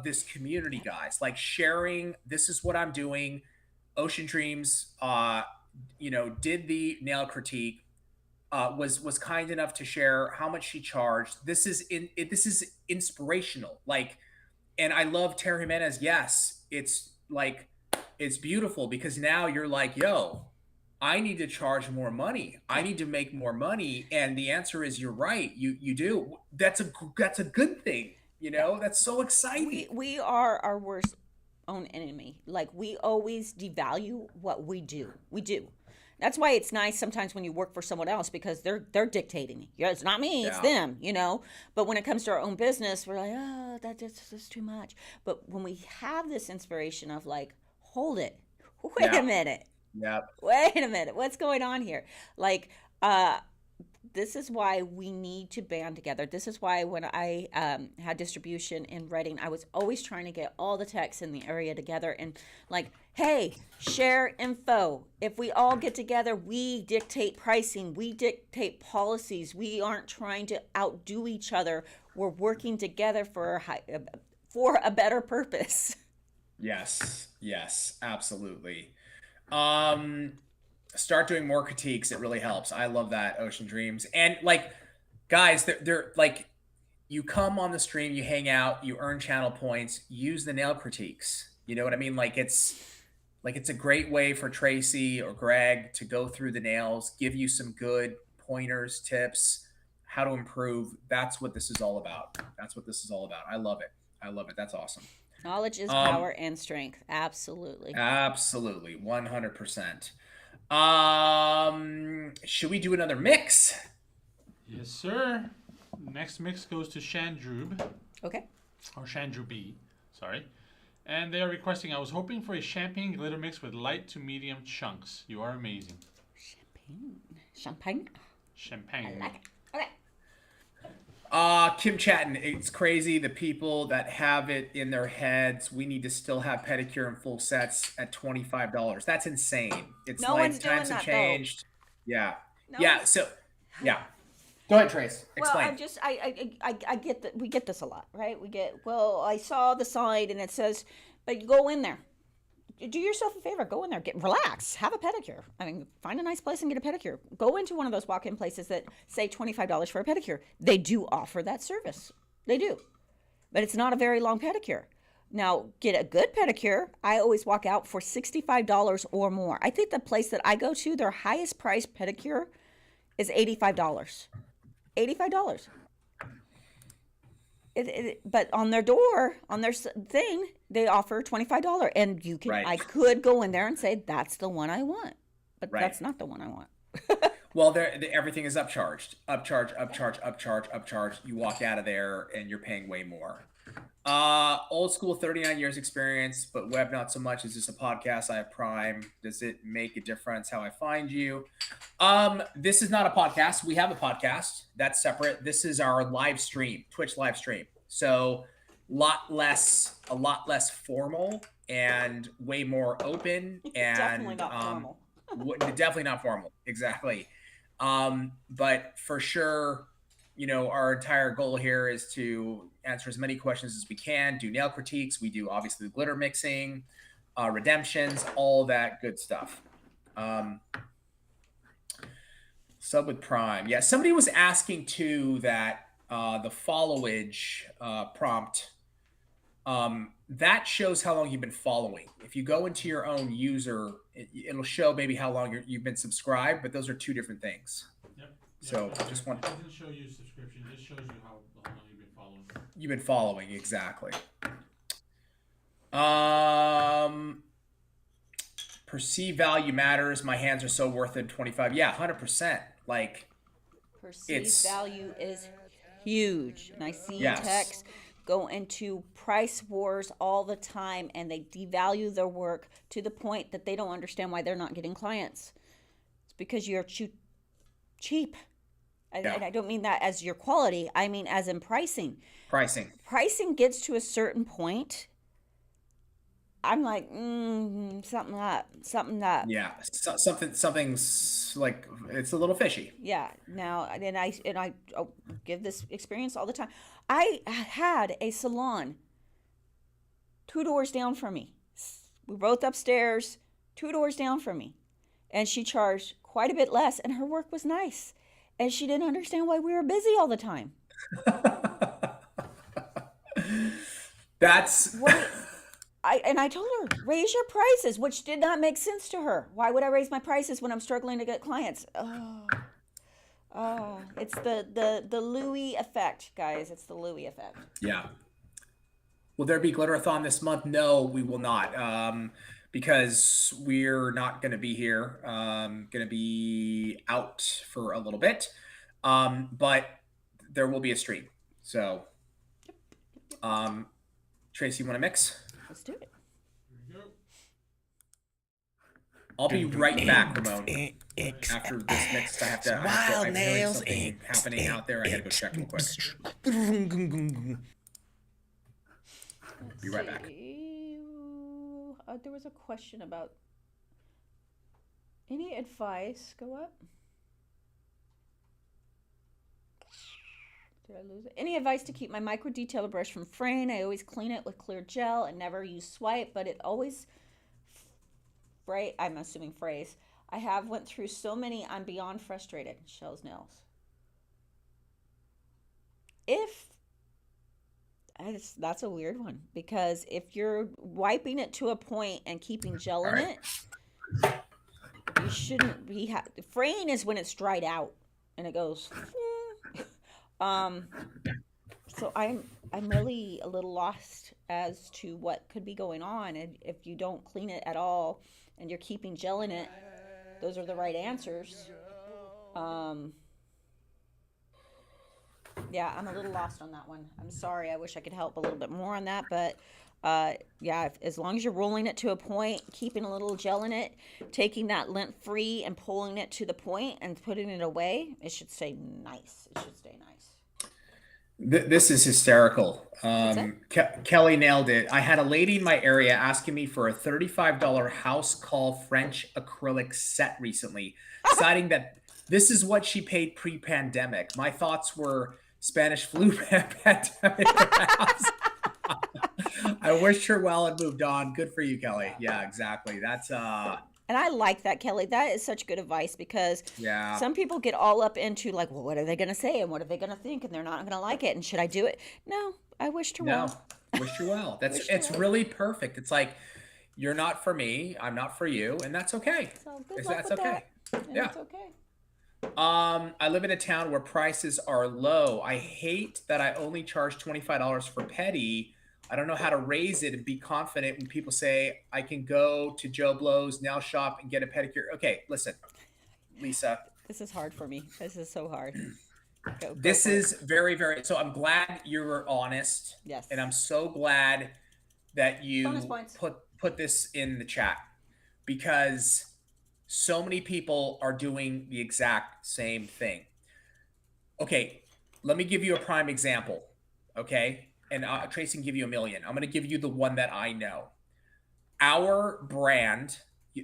S2: this community, guys. Like sharing, this is what I'm doing. Ocean Dreams did the nail critique. Was kind enough to share how much she charged. This is inspirational. Like, and I love Tara Jimenez. Yes, it's beautiful, because now you're like, yo, I need to charge more money. I need to make more money. And the answer is, you're right. You do. That's a good thing. That's so exciting.
S3: We are our worst own enemy. Like, we always devalue what we do. We do. That's why it's nice sometimes when you work for someone else, because they're dictating. Yeah, it's not me, it's
S2: Yeah.
S3: them. But when it comes to our own business, we're like, oh, that's too much. But when we have this inspiration of like, hold it, wait
S2: Yeah.
S3: a minute,
S2: Yep.
S3: wait a minute, what's going on here? Like, this is why we need to band together. This is why when I had distribution in Reading, I was always trying to get all the techs in the area together and like, hey, share info. If we all get together, we dictate pricing, we dictate policies. We aren't trying to outdo each other. We're working together for a better purpose.
S2: Yes, absolutely. Start doing more critiques. It really helps. I love that, Ocean Dreams. And like, guys, they're like, you come on the stream, you hang out, you earn channel points, use the nail critiques. You know what I mean? Like it's a great way for Tracy or Greg to go through the nails, give you some good pointers, tips. how to improve. That's what this is all about. That's what this is all about. I love it. I love it. That's awesome.
S3: Knowledge is
S2: Um,
S3: power and strength. Absolutely.
S2: Absolutely, 100%. Should we do another mix?
S4: Yes, sir. Next mix goes to Shandrub,
S3: Okay.
S4: or Shandrubi, sorry. And they are requesting, I was hoping for a champagne glitter mix with light to medium chunks. You are amazing.
S3: Champagne. Champagne.
S4: Champagne.
S3: Like it. Okay.
S2: Kim Chatton, it's crazy the people that have it in their heads. We need to still have pedicure and full sets at $25. That's insane. It's
S3: No
S2: like
S3: one's doing
S2: times have
S3: that, though.
S2: changed. Yeah.
S3: No
S2: Yeah.
S3: one's-
S2: So, yeah. Go ahead, Trace.
S3: Well,
S2: Explain.
S3: I get that we get this a lot, right? We get, well, I saw the sign and it says, but you go in there. Do yourself a favor, go in there, relax, have a pedicure. I mean, find a nice place and get a pedicure. Go into one of those walk-in places that say $25 for a pedicure. They do offer that service. They do. But it's not a very long pedicure. Now, get a good pedicure. I always walk out for $65 or more. I think the place that I go to, their highest price pedicure is $85. $85. But on their door, on their thing, they offer $25, and you can.
S2: Right.
S3: I could go in there and say that's the one I want, but
S2: Right.
S3: that's not the one I want.
S2: Well, everything is upcharged. Upcharge. You walk out of there and you're paying way more. Old school, 39 years experience, but web not so much. Is this a podcast? I have Prime. Does it make a difference how I find you? This is not a podcast. We have a podcast that's separate. This is our live stream, Twitch live stream. So a lot less formal and way more open and
S3: Definitely not formal.
S2: Definitely not formal. Exactly. But for sure, our entire goal here is to answer as many questions as we can, do nail critiques. We do obviously glitter mixing, redemptions, all that good stuff. Sub with Prime. Yeah, somebody was asking too that the followage prompt, that shows how long you've been following. If you go into your own user, it'll show maybe how long you've been subscribed, but those are two different things.
S4: Yep.
S2: So
S4: It
S2: just
S4: doesn't show you subscription. It just shows you how long you've been following.
S2: You've been following, exactly. Perceived value matters. My hands are so worth it. 25. Yeah, 100%. Like,
S3: Perceived
S2: It's-
S3: value is huge, and I see
S2: Yes.
S3: techs go into price wars all the time, and they devalue their work to the point that they don't understand why they're not getting clients. It's because you're cheap.
S2: Yeah.
S3: And I don't mean that as your quality. I mean as in pricing.
S2: pricing.
S3: Pricing gets to a certain point. I'm like, something up.
S2: Yeah, something's like it's a little fishy.
S3: Yeah. Now, and I give this experience all the time. I had a salon 2 doors down from me. We were both upstairs, 2 doors down from me, and she charged quite a bit less, and her work was nice, and she didn't understand why we were busy all the time.
S2: That's
S3: I told her, raise your prices, which did not make sense to her. Why would I raise my prices when I'm struggling to get clients? Oh, it's the Louis effect, guys. It's the Louis effect.
S2: yeah. Will there be Glitterathon this month? No, we will not. Because we're not going to be here. Going to be out for a little bit. But there will be a stream. So, Tracy, you want to mix?
S3: Let's do it.
S4: Here we go.
S2: I'll be right back, Ramon. After this mix, I have hearing something happening out there. I gotta go check real quick. Be right back.
S3: There was a question about any advice. Go up. Did I lose it? Any advice to keep my micro detailer brush from fraying? I always clean it with clear gel and never use swipe, but it always I'm assuming frays. I have went through so many, I'm beyond frustrated. Shells nails. That's a weird one, because if you're wiping it to a point and keeping gel in it, you shouldn't be fraying is when it's dried out and it goes So I'm really a little lost as to what could be going on, and if you don't clean it at all and you're keeping gel in it, those are the right answers. Um, yeah, I'm a little lost on that one. I'm sorry. I wish I could help a little bit more on that, but yeah, as long as you're rolling it to a point, keeping a little gel in it, taking that lint free and pulling it to the point and putting it away, it should stay nice. It should stay nice.
S2: This is hysterical.
S3: What's it?
S2: Kelly nailed it. I had a lady in my area asking me for a $35 house call French acrylic set recently, citing that this is what she paid pre-pandemic. My thoughts were Spanish flu pandemic, perhaps. I wished her well and moved on. Good for you, Kelly. Yeah, exactly. That's
S3: And I like that, Kelly. That is such good advice because
S2: yeah.
S3: some people get all up into like, well, what are they going to say and what are they going to think and they're not going to like it and should I do it? No, I wished her
S2: No,
S3: well.
S2: wish her well. That's
S3: Wish her
S2: it's
S3: well.
S2: really perfect. It's like you're not for me, I'm not for you, and that's okay.
S3: So good luck
S2: That's
S3: with
S2: okay.
S3: that. And
S2: Yeah.
S3: it's okay.
S2: I live in a town where prices are low. I hate that I only charge $25 for petty. I don't know how to raise it and be confident when people say I can go to Joe Blow's nail shop and get a pedicure. Okay, listen, Lisa,
S3: This is hard for me. This is so hard. Go
S2: this
S3: for it.
S2: is very, very, so I'm glad you were honest.
S3: Yes.
S2: And I'm so glad that you
S3: Bonus points.
S2: put this in the chat because so many people are doing the exact same thing. Okay, let me give you a prime example. Okay, and Tracy can give you a million. I'm going to give you the one that I know. Our brand.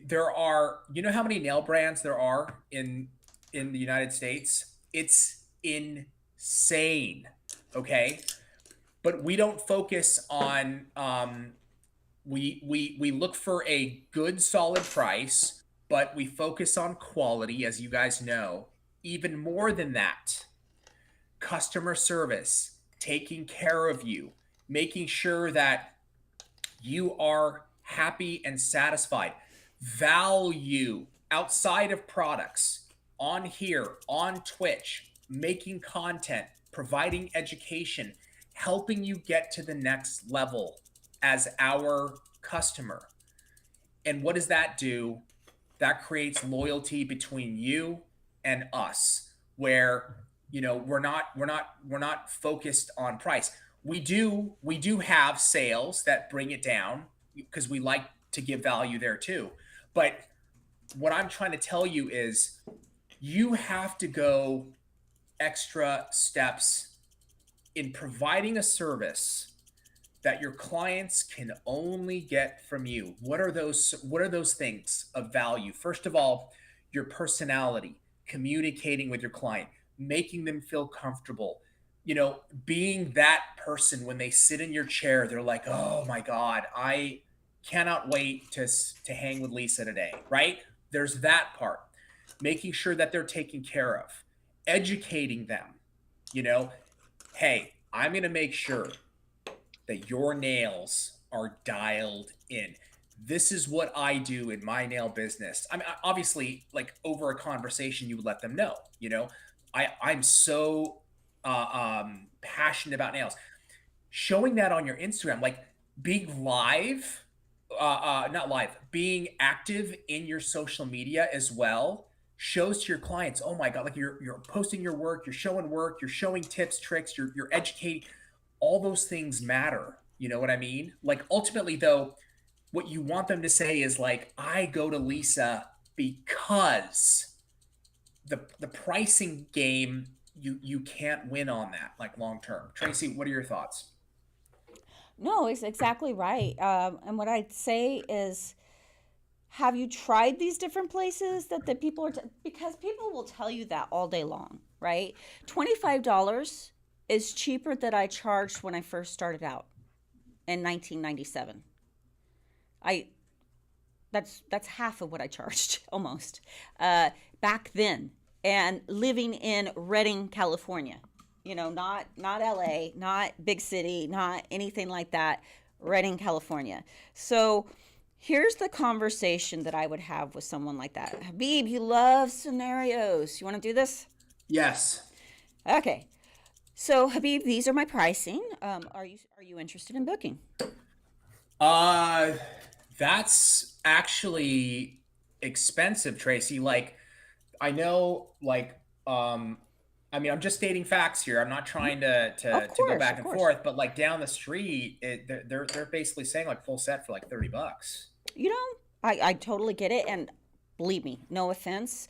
S2: There are, you know how many nail brands there are in the United States? It's insane. Okay, but we don't focus on we look for a good solid price, but we focus on quality, as you guys know. Even more than that, customer service, taking care of you, making sure that you are happy and satisfied. Value outside of products, on here, on Twitch, making content, providing education, helping you get to the next level as our customer. And what does that do? That creates loyalty between you and us, where we're not focused on price. We do have sales that bring it down because we like to give value there too. But what I'm trying to tell you is you have to go extra steps in providing a service that your clients can only get from you. What are those things of value? First of all, your personality, communicating with your client, making them feel comfortable, being that person when they sit in your chair, they're like, "Oh my God, I cannot wait to hang with Lisa today," right? There's that part. Making sure that they're taken care of, educating them, hey, I'm going to make sure that your nails are dialed in. This is what I do in my nail business. I mean, obviously, like over a conversation, you would let them know. I'm so passionate about nails. Showing that on your Instagram, like being live, not live, being active in your social media as well, shows to your clients, oh my God, like you're posting your work, you're showing tips, tricks, you're educating. All those things matter. You know what I mean? Like ultimately though, what you want them to say is like, I go to Lisa because the pricing game, you can't win on that, like long term. Tracy, what are your thoughts?
S3: No, it's exactly right. And what I'd say is, have you tried these different places that the people are, because people will tell you that all day long, right? $25 is cheaper than I charged when I first started out in 1997. That's half of what I charged almost back then, and living in Redding, California. Not LA, not big city, not anything like that. Redding, California. So here's the conversation that I would have with someone like that. Habib, you love scenarios. You want to do this?
S2: Yes.
S3: Okay. So Habib, these are my pricing. Are you interested in booking?
S2: Uh, that's actually expensive, Tracy. Like, I know, like, um, I mean, I'm just stating facts here. I'm not trying to
S3: Of
S2: to go
S3: course,
S2: back
S3: of
S2: and
S3: course.
S2: forth, but like down the street, they're basically saying like full set for like $30.
S3: You know, I totally get it, and believe me, no offense.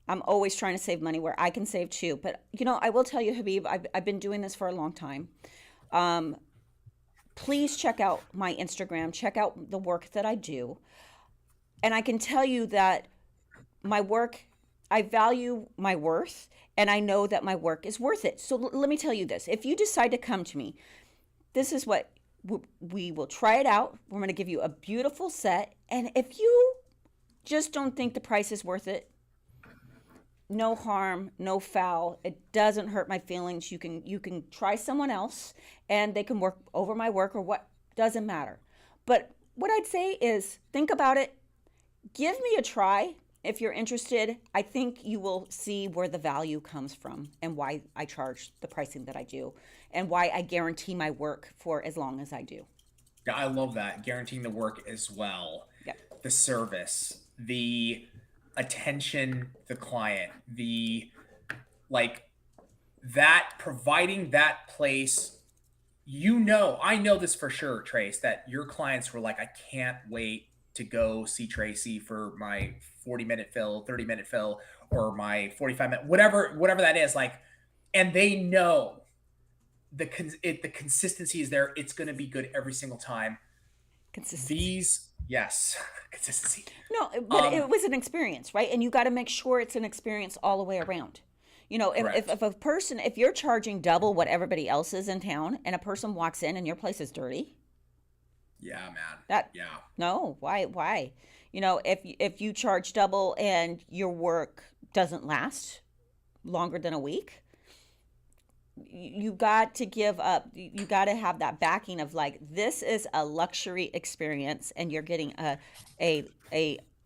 S3: I'm always trying to save money where I can save too. But I will tell you, Habib, I've been doing this for a long time. Um, please check out my Instagram, check out the work that I do. And I can tell you that my work, I value my worth, and I know that my work is worth it. So let me tell you this. If you decide to come to me, this is what we will try it out. We're going to give you a beautiful set. And if you just don't think the price is worth it, no harm, no foul. It doesn't hurt my feelings. You can try someone else and they can work over my work or what, doesn't matter. But what I'd say is think about it. Give me a try if you're interested. I think you will see where the value comes from and why I charge the pricing that I do and why I guarantee my work for as long as I do.
S2: Yeah, I love that. Guaranteeing the work as well.
S3: Yeah.
S2: The service, the attention to the client, the like that providing that place. I know this for sure, Trace, that your clients were like, I can't wait to go see Tracy for my 40-minute fill, 30-minute fill, or my 45-minute, whatever that is. Like, and they know the consistency is there. It's going to be good every single time.
S3: Consistency.
S2: These, yes, consistency.
S3: No, but
S2: Um,
S3: it was an experience, right? And you got to make sure it's an experience all the way around.
S2: Correct.
S3: If you're charging double what everybody else is in town and a person walks in and your place is dirty,
S2: Yeah, man.
S3: that,
S2: Yeah.
S3: no, why? If you charge double and your work doesn't last longer than a week, you got to give up. You got to have that backing of like, this is a luxury experience and you're getting a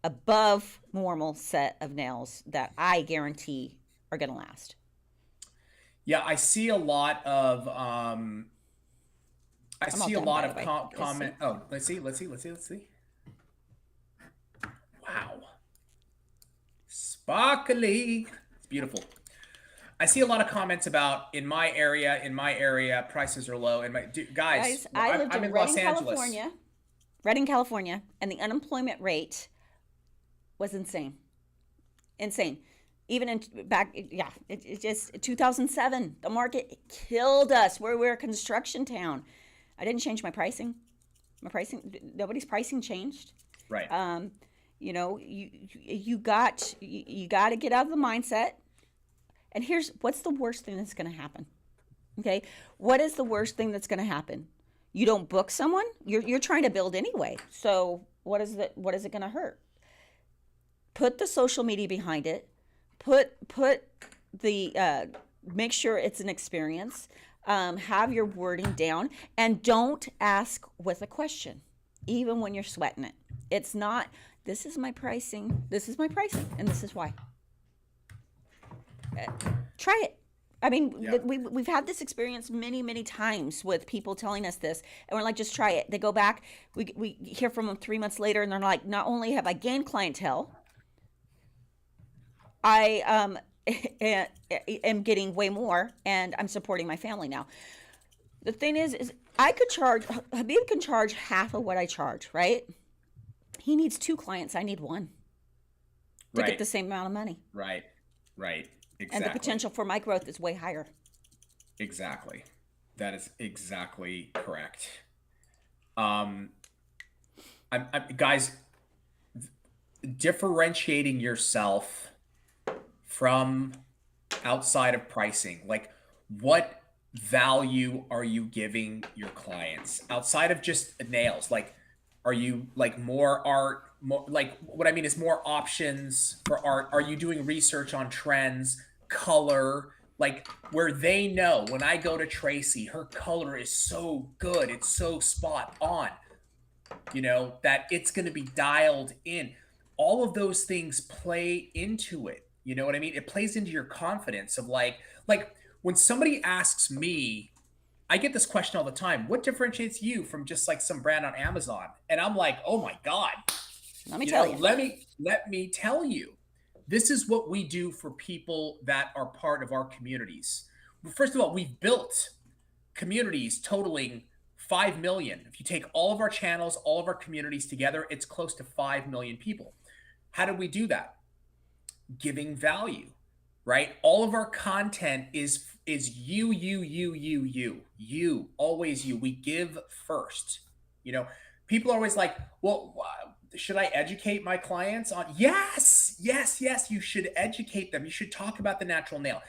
S3: above normal set of nails that I guarantee are going to last.
S2: Yeah, I see a lot of
S3: I'm all done, by the way. Let's see.
S2: comment. Oh, let's see. Wow. Sparkly. It's beautiful. I see a lot of comments about in my area, prices are low. And guys,
S3: Guys, I lived
S2: I'm
S3: in
S2: in Los
S3: Redding,
S2: Angeles.
S3: California, and the unemployment rate was insane. Insane. Even in back, yeah, it just 2007, the market killed us. We're a construction town. I didn't change my pricing. Nobody's pricing changed.
S2: Right.
S3: You got to get out of the mindset. And what's the worst thing that's going to happen? Okay, what is the worst thing that's going to happen? You don't book someone. You're trying to build anyway. So what is it going to hurt? Put the social media behind it. Put the make sure it's an experience. Have your wording down, and don't ask with a question, even when you're sweating it. It's not. This is my pricing. This is my pricing, and this is why. Try it. I mean,
S2: Yeah.
S3: we've had this experience many times with people telling us this, and we're like, just try it. They go back. We hear from them 3 months later, and they're like, not only have I gained clientele, I am getting way more, and I'm supporting my family now. The thing is Habib can charge half of what I charge, right? He needs 2 clients. I need 1 to
S2: Right.
S3: get the same amount of money.
S2: Right. Exactly.
S3: And the potential for my growth is way higher.
S2: Exactly. That is exactly correct. I'm guys, differentiating yourself from outside of pricing. Like, what value are you giving your clients outside of just nails? Like, are you like more art? More, like, what I mean is more options for art. Are you doing research on trends, color? Like, where they know when I go to Tracy, her color is so good, it's so spot on, that it's going to be dialed in. All of those things play into it. You know what I mean? It plays into your confidence of like when somebody asks me, I get this question all the time. What differentiates you from just like some brand on Amazon? And I'm like, oh my God.
S3: Let me tell you.
S2: Let me tell you. This is what we do for people that are part of our communities. First of all, we've built communities totaling 5 million. If you take all of our channels, all of our communities together, it's close to 5 million people. How did we do that? Giving value, right? All of our content is you, always you. We give first. You know, people are always like, well, should I educate my clients on? Yes, you should educate them. You should talk about the natural nail.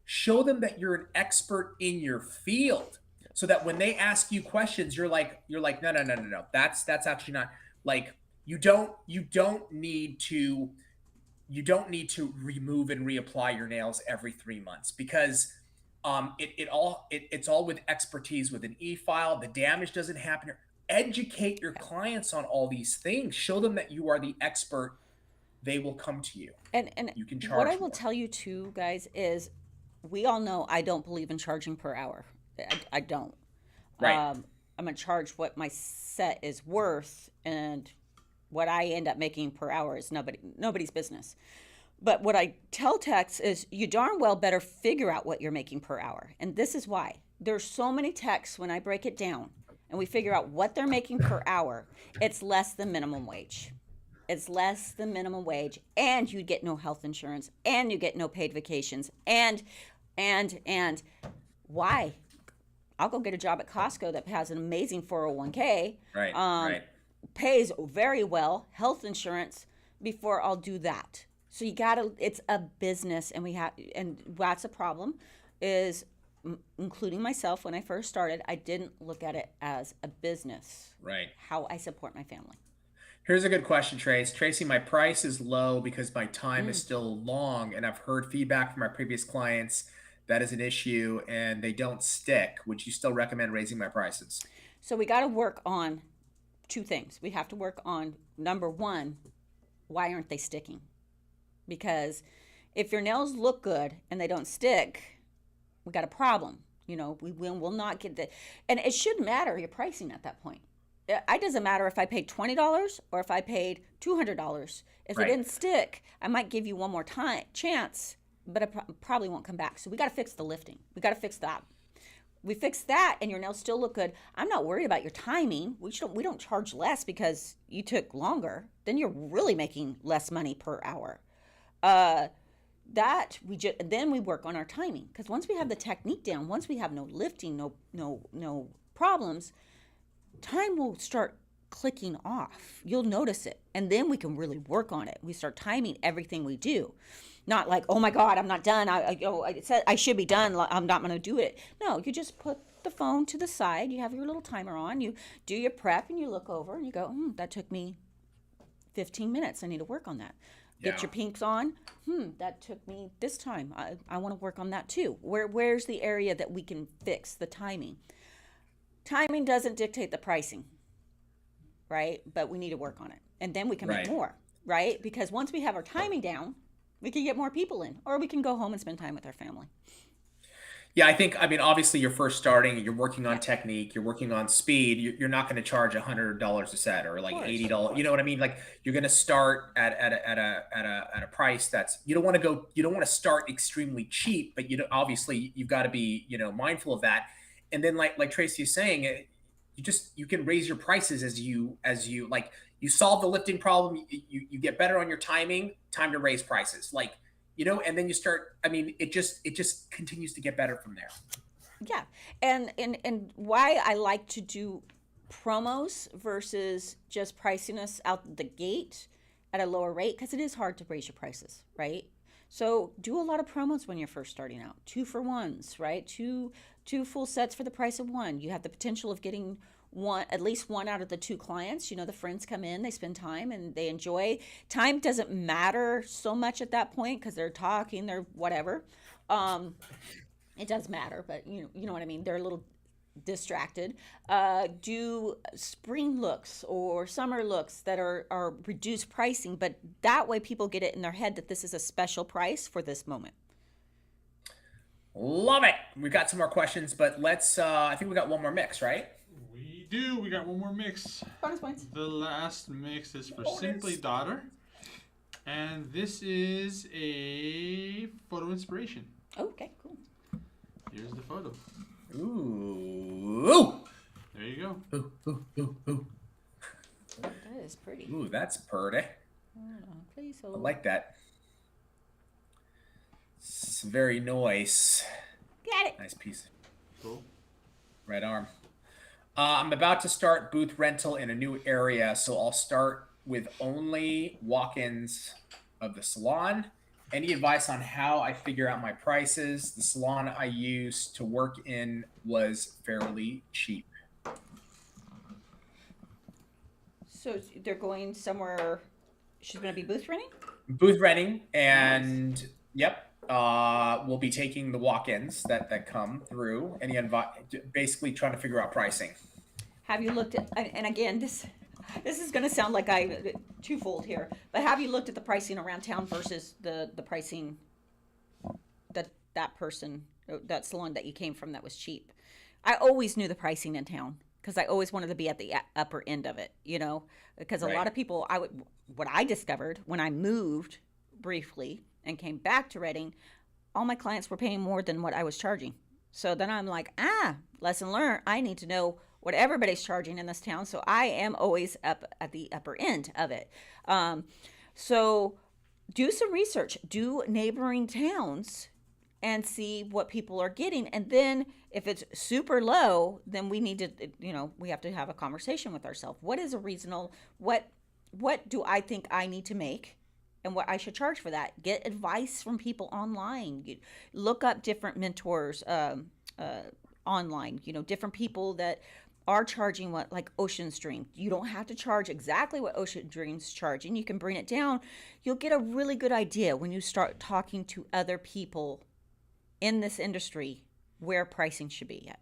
S2: Show them that you're an expert in your field, so that when they ask you questions, you're like, no. That's actually not, like, you don't need to remove and reapply your nails every 3 months, because it's all with expertise with an e-file. The damage doesn't happen. Educate your clients on all these things. Show them that you are the expert. They will come to you.
S3: And
S2: you can charge
S3: what I will
S2: more.
S3: tell you too, guys, is we all know I don't believe in charging per hour. I don't.
S2: Right.
S3: I'm gonna charge what my set is worth, and what I end up making per hour is nobody's business. But what I tell techs is, you darn well better figure out what you're making per hour. And this is why. There's so many techs, when I break it down and we figure out what they're making per hour, it's less than minimum wage. It's less than minimum wage, and you get no health insurance, and you get no paid vacations, and why? I'll go get a job at Costco that has an amazing 401k.
S2: Right.
S3: Pays very well, health insurance, before I'll do that. So it's a business, and that's a problem, is including myself. When I first started, I didn't look at it as a business.
S2: Right.
S3: How I support my family.
S2: Here's a good question, Tracy. My price is low because my time is still long, and I've heard feedback from my previous clients that is an issue and they don't stick. Would you still recommend raising my prices?
S3: So we got to work on two things. We have to work on, number one, why aren't they sticking? Because if your nails look good and they don't stick, we got a problem. You know, we will not get the, and it shouldn't matter your pricing at that point. It doesn't matter if I paid $20 or if I paid $200. If it didn't stick, I might give you one more chance, but I probably won't come back. So we got to fix the lifting. We got to fix that. We fix that, and your nails still look good. I'm not worried about your timing. We don't charge less because you took longer. Then you're really making less money per hour. Then we work on our timing, because once we have the technique down, once we have no lifting, no problems, time will start clicking off. You'll notice it, and then we can really work on it. We start timing everything we do, not like, oh my God, I'm not done. I said I should be done. I'm not going to do it. No, you just put the phone to the side. You have your little timer on. You do your prep, and you look over, and you go, that took me 15 minutes. I need to work on that. Get your pinks on. That took me this time. I want to work on that too. Where's the area that we can fix the timing? Timing doesn't dictate the pricing, right? But we need to work on it. And then we can make more, right? Because once we have our timing down, we can get more people in, or we can go home and spend time with our family.
S2: Yeah, I mean, obviously you're first starting, you're working on technique, you're working on speed. You're not going to charge $100 a set or like $80. You know what I mean? Like, you're going to start at a price that's, you don't want to start extremely cheap, but obviously you've got to be, mindful of that. And then like Tracy is saying, you can raise your prices as you like, you solve the lifting problem, you get better on your timing, time to raise prices. Like, and then you start, I mean, it just continues to get better from there.
S3: Yeah. And why I like to do promos versus just pricing us out the gate at a lower rate, because it is hard to raise your prices, right? So do a lot of promos when you're first starting out. 2-for-1s, right? Two full sets for the price of one. You have the potential of getting at least one out of the two clients. The friends come in, they spend time, and they enjoy. Time doesn't matter so much at that point, because they're talking, they're whatever. It does matter, but you know what I mean. They're a little distracted. Do spring looks or summer looks that are reduced pricing, but that way people get it in their head that this is a special price for this moment.
S2: Love it. We've got some more questions, but let's, I think we got one more mix, right?
S4: We do. We got one more mix.
S3: Bonus points.
S4: The last mix is for
S2: Bonus.
S4: Simply Daughter. And this is a photo inspiration.
S3: Okay, cool.
S4: Here's the photo.
S2: Ooh.
S4: There you go.
S2: Ooh.
S3: That is pretty.
S2: Ooh, that's pretty.
S3: Hold on, please
S2: I
S3: hold.
S2: like that. It's very nice.
S3: Got it.
S2: Nice piece.
S4: Cool.
S2: Right arm. I'm about to start booth rental in a new area, so I'll start with only walk-ins of the salon. Any advice on how I figure out my prices? The salon I used to work in was fairly cheap.
S3: So they're going somewhere. She's going to be booth renting?
S2: Booth renting, and yep, we'll be taking the walk-ins that come through. Basically trying to figure out pricing.
S3: Have you looked at, and again, this is going to sound like I twofold here, but have you looked at the pricing around town versus the pricing that person, that salon that you came from that was cheap? I always knew the pricing in town because I always wanted to be at the upper end of it, you know, because a lot of people, what I discovered when I moved briefly and came back to Reading, all my clients were paying more than what I was charging. So then I'm like, lesson learned. I need to know what everybody's charging in this town. So I am always up at the upper end of it. So do some research, do neighboring towns and see what people are getting. And then if it's super low, then we need to, we have to have a conversation with ourselves. What is a reasonable, what do I think I need to make and what I should charge for that? Get advice from people online. Look up different mentors online, different people that are charging what, like Ocean Stream. You don't have to charge exactly what Ocean Stream's charging. You can bring it down. You'll get a really good idea when you start talking to other people in this industry where pricing should be at.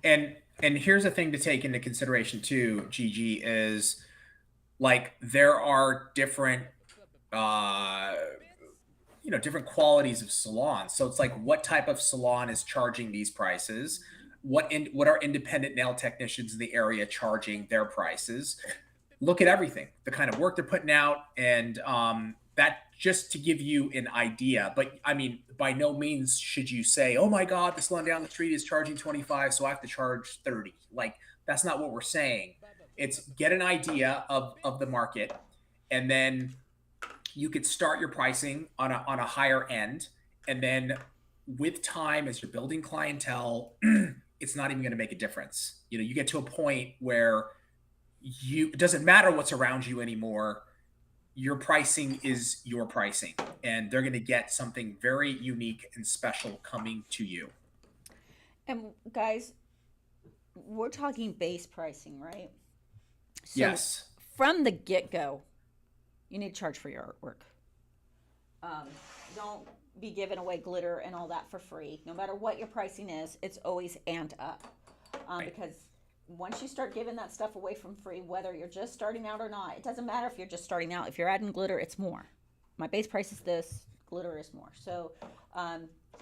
S2: And here's a thing to take into consideration too, Gigi, is like there are different different qualities of salons. So it's like, what type of salon is charging these prices? What are independent nail technicians in the area charging their prices? Look at everything, the kind of work they're putting out, and that just to give you an idea. But I mean, by no means should you say, oh my God, the salon down the street is charging 25, so I have to charge 30. Like, that's not what we're saying. It's get an idea of the market, and then you could start your pricing on a higher end. And then with time, as you're building clientele, it's not even going to make a difference. You get to a point where it doesn't matter what's around you anymore. Your pricing is your pricing, and they're going to get something very unique and special coming to you.
S3: And guys, we're talking base pricing, right? So
S2: yes.
S3: From the get-go, you need to charge for your artwork. Don't be giving away glitter and all that for free. No matter what your pricing is, it's always and up.
S2: Right.
S3: Because once you start giving that stuff away from free, whether you're just starting out or not, it doesn't matter if you're just starting out. If you're adding glitter, it's more. My base price is this, glitter is more. So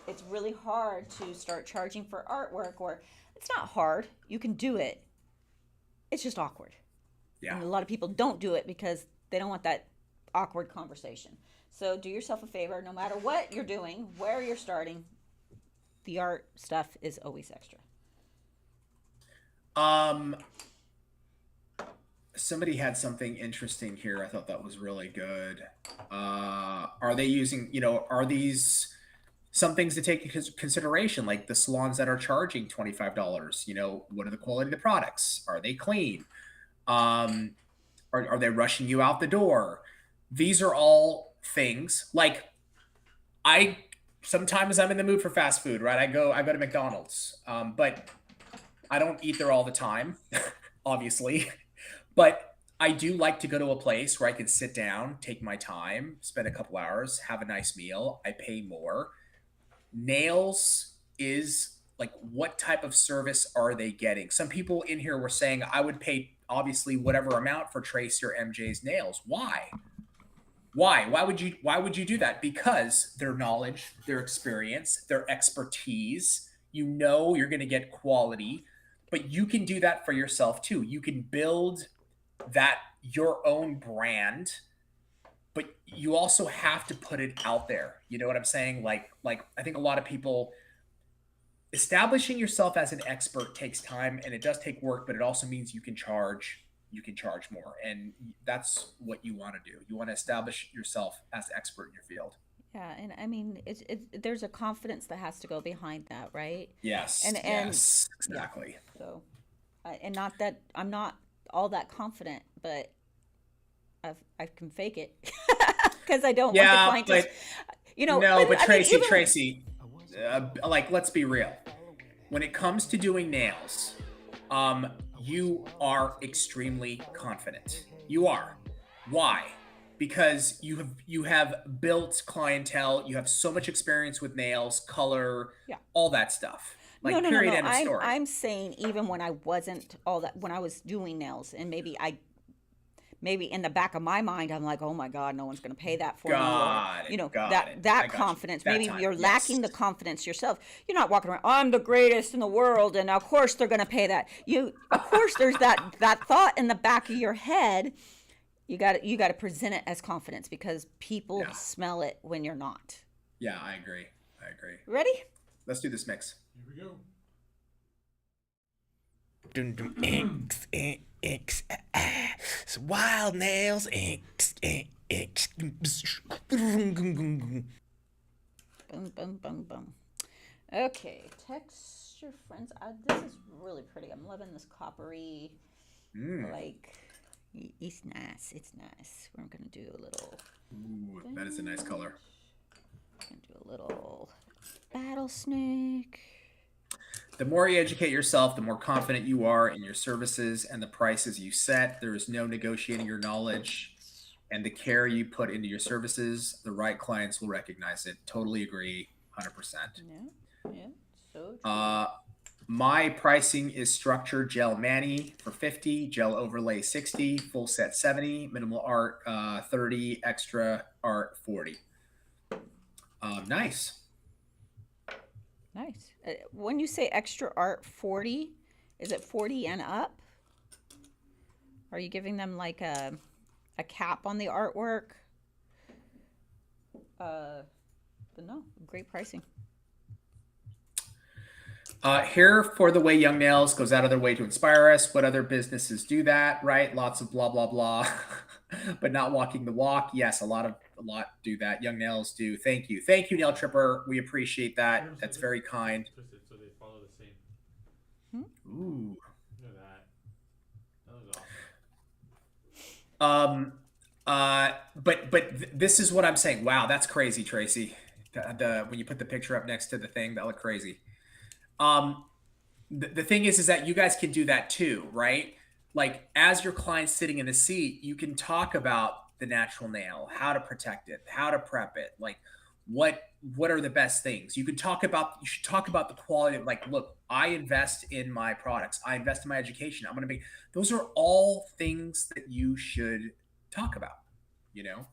S3: it's really hard to start charging for artwork, or it's not hard. You can do it. It's just awkward.
S2: Yeah.
S3: And a lot of people don't do it because they don't want that awkward conversation. So do yourself a favor. No matter what you're doing, where you're starting, the art stuff is always extra.
S2: Somebody had something interesting here. I thought that was really good. Are they using, are these some things to take into consideration, like the salons that are charging $25? What are the quality of the products? Are they clean? Are they rushing you out the door? These are all things. Like, sometimes I'm in the mood for fast food, right? I go to McDonald's, but I don't eat there all the time, obviously. But I do like to go to a place where I can sit down, take my time, spend a couple hours, have a nice meal. I pay more. Nails is like, what type of service are they getting? Some people in here were saying I would pay obviously whatever amount for Tracy or MJ's nails. Why? Why? Why would you do that? Because their knowledge, their experience, their expertise, you know you're going to get quality, but you can do that for yourself too. You can build that your own brand, but you also have to put it out there. You know what I'm saying? Like I think a lot of people, establishing yourself as an expert takes time and it does take work, but it also means you can charge more. And that's what you want to do. You want to establish yourself as an expert in your field.
S3: Yeah, and I mean, there's a confidence that has to go behind that, right?
S2: Yes.
S3: And
S2: Yes,
S3: yeah,
S2: exactly.
S3: so and not that I'm not all that confident, but I can fake it because I don't want the
S2: Yeah,
S3: client to,
S2: but no, but
S3: I mean,
S2: Tracy,
S3: even
S2: Tracy, like let's be real. When it comes to doing nails, you are extremely confident. You are. Why? Because you have built clientele. You have so much experience with nails, color,
S3: yeah.
S2: all that stuff.
S3: No,
S2: Like
S3: no, no,
S2: period,
S3: no.
S2: end of story.
S3: I'm saying even when I wasn't all that, when I was doing nails, and maybe in the back of my mind, I'm like, oh my God, no one's going to pay that for me, or
S2: Got it. Got
S3: that
S2: it. I got you.
S3: confidence.
S2: That
S3: Maybe
S2: time.
S3: you're
S2: Yes.
S3: lacking the confidence yourself. You're not walking around, I'm the greatest in the world, and of course they're going to pay that. Of course, there's that thought in the back of your head. You got to present it as confidence because people
S2: Yeah.
S3: smell it when you're not.
S2: Yeah, I agree. I agree.
S3: Ready?
S2: Let's do this mix.
S4: Here we go.
S1: Dum dum inks, inks, it's wild nails, inks, inks.
S3: Boom, boom, boom, boom. Okay, texture friends. This is really pretty. I'm loving this coppery, like, it's nice. It's nice. We're gonna do a little.
S2: Ooh, that is a nice color.
S3: Gonna do a little battle snake.
S2: The more you educate yourself, the more confident you are in your services and the prices you set. There is no negotiating your knowledge and the care you put into your services. The right clients will recognize it. Totally agree, 100%.
S3: Yeah, so true.
S2: My pricing is structured gel mani for 50, gel overlay 60, full set 70, minimal art 30, extra art 40. Nice.
S3: Nice. When you say extra art 40, is it 40 and up? Are you giving them like a cap on the artwork? But no, great pricing.
S2: Here for the way Young Nails goes out of their way to inspire us. What other businesses do that, right? Lots of blah blah blah, but not walking the walk. Yes, a lot do that. Young Nails do. Thank you, Nail Tripper. We appreciate that. That's very kind.
S4: Twisted so they follow the same.
S2: Ooh.
S4: Look at that. That was awesome.
S2: But this is what I'm saying. Wow, that's crazy, Tracy. The when you put the picture up next to the thing, that looked crazy. The thing is that you guys can do that too, right? Like as your client's sitting in the seat, you can talk about the natural nail, how to protect it, how to prep it, like what are the best things. You should talk about the quality of, like, look, I invest in my products, I invest in my education, I'm going to be, those are all things that you should talk about, you know?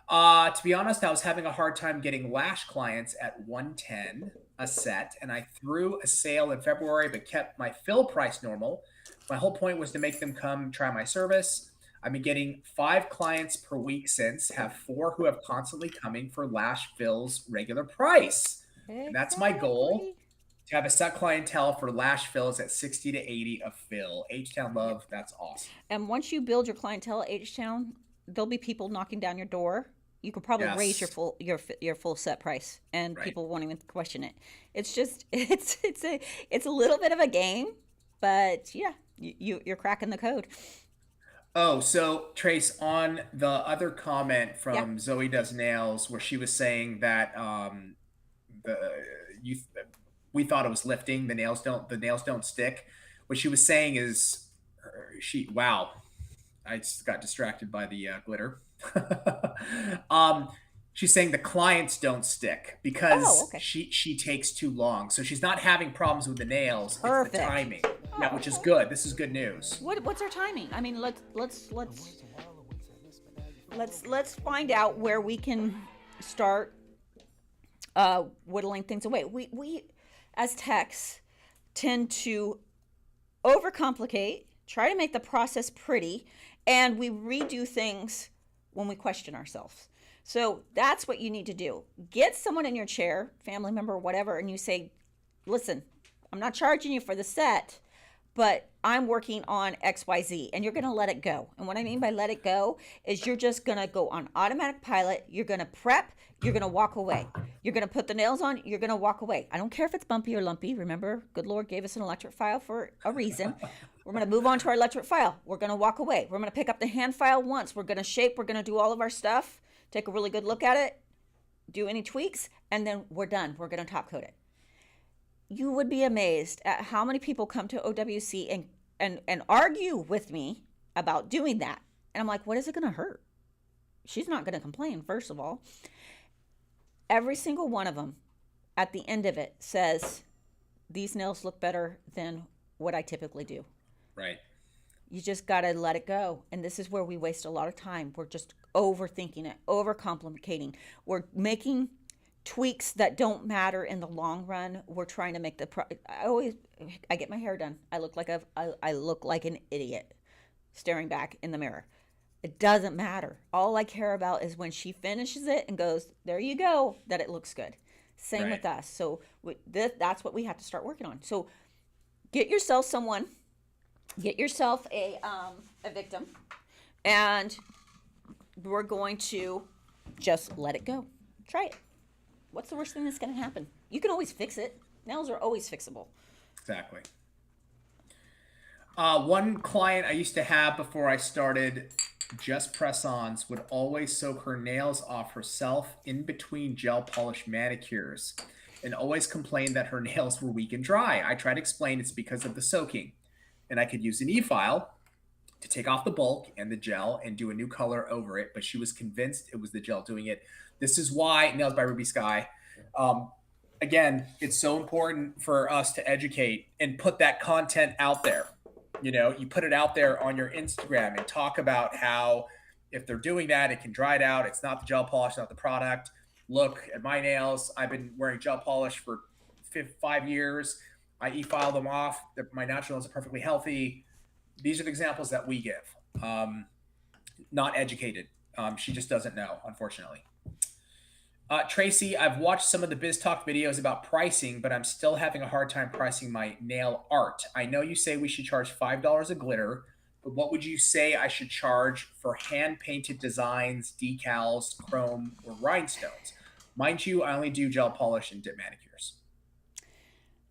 S2: To be honest, I was having a hard time getting lash clients at 110 a set, and I threw a sale in February, but kept my fill price normal. My whole point was to make them come try my service. I've been getting 5 clients per week since, have 4 who have constantly coming for lash fills regular price. And that's my goal, to have a set clientele for lash fills at 60 to 80 a fill. H-Town love, that's awesome.
S3: And once you build your clientele at H-Town, there'll be people knocking down your door. You could probably raise your full set price, and people won't even question it. It's just it's a little bit of a game, but yeah, you're cracking the code.
S2: Oh, so Trace, on the other comment from Zoe Does Nails, where she was saying that we thought it was lifting, the nails don't stick. What she was saying is I just got distracted by the glitter. She's saying the clients don't stick because she takes too long. So she's not having problems with the nails.
S3: Perfect.
S2: It's the timing. Yeah, which is good. This is good news.
S3: What's our timing? I mean, let's let's find out where we can start whittling things away. We as techs tend to overcomplicate, try to make the process pretty, and we redo things when we question ourselves. So that's what you need to do. Get someone in your chair, family member, whatever, and you say, listen, I'm not charging you for the set, but I'm working on XYZ, and you're going to let it go. And what I mean by let it go is you're just going to go on automatic pilot. You're going to prep. You're going to walk away. You're going to put the nails on. You're going to walk away. I don't care if it's bumpy or lumpy. Remember, good Lord gave us an electric file for a reason. We're going to move on to our electric file. We're going to walk away. We're going to pick up the hand file once. We're going to shape. We're going to do all of our stuff. Take a really good look at it. Do any tweaks. And then we're done. We're going to top coat it. You would be amazed at how many people come to OWC and argue with me about doing that. And I'm like, what is it going to hurt? She's not going to complain, first of all. Every single one of them at the end of it says, these nails look better than what I typically do.
S2: Right.
S3: You just got to let it go. And this is where we waste a lot of time. We're just overthinking it, overcomplicating. We're making tweaks that don't matter in the long run. We're trying to make I get my hair done. I look like an idiot staring back in the mirror. It doesn't matter. All I care about is when she finishes it and goes, there you go, that it looks good. Same
S2: Right.
S3: with us. So that's what we have to start working on. So get yourself someone, get yourself a victim, and we're going to just let it go. Try it. What's the worst thing that's going to happen? You can always fix it. Nails are always fixable.
S2: Exactly. One client I used to have before I started Just Press-Ons would always soak her nails off herself in between gel polish manicures and always complained that her nails were weak and dry. I tried to explain it's because of the soaking, and I could use an e-file to take off the bulk and the gel and do a new color over it, but she was convinced it was the gel doing it. This is why Nails by Ruby Sky, again, it's so important for us to educate and put that content out there. You know, you put it out there on your Instagram and talk about how if they're doing that, it can dry it out. It's not the gel polish, not the product. Look at my nails. I've been wearing gel polish for 5 years. I e-file them off. My natural nails are perfectly healthy. These are the examples that we give. Not educated. She just doesn't know, unfortunately. Tracy, I've watched some of the Biz Talk videos about pricing, but I'm still having a hard time pricing my nail art. I know you say we should charge $5 a glitter, but what would you say I should charge for hand-painted designs, decals, chrome, or rhinestones? Mind you, I only do gel polish and dip manicures.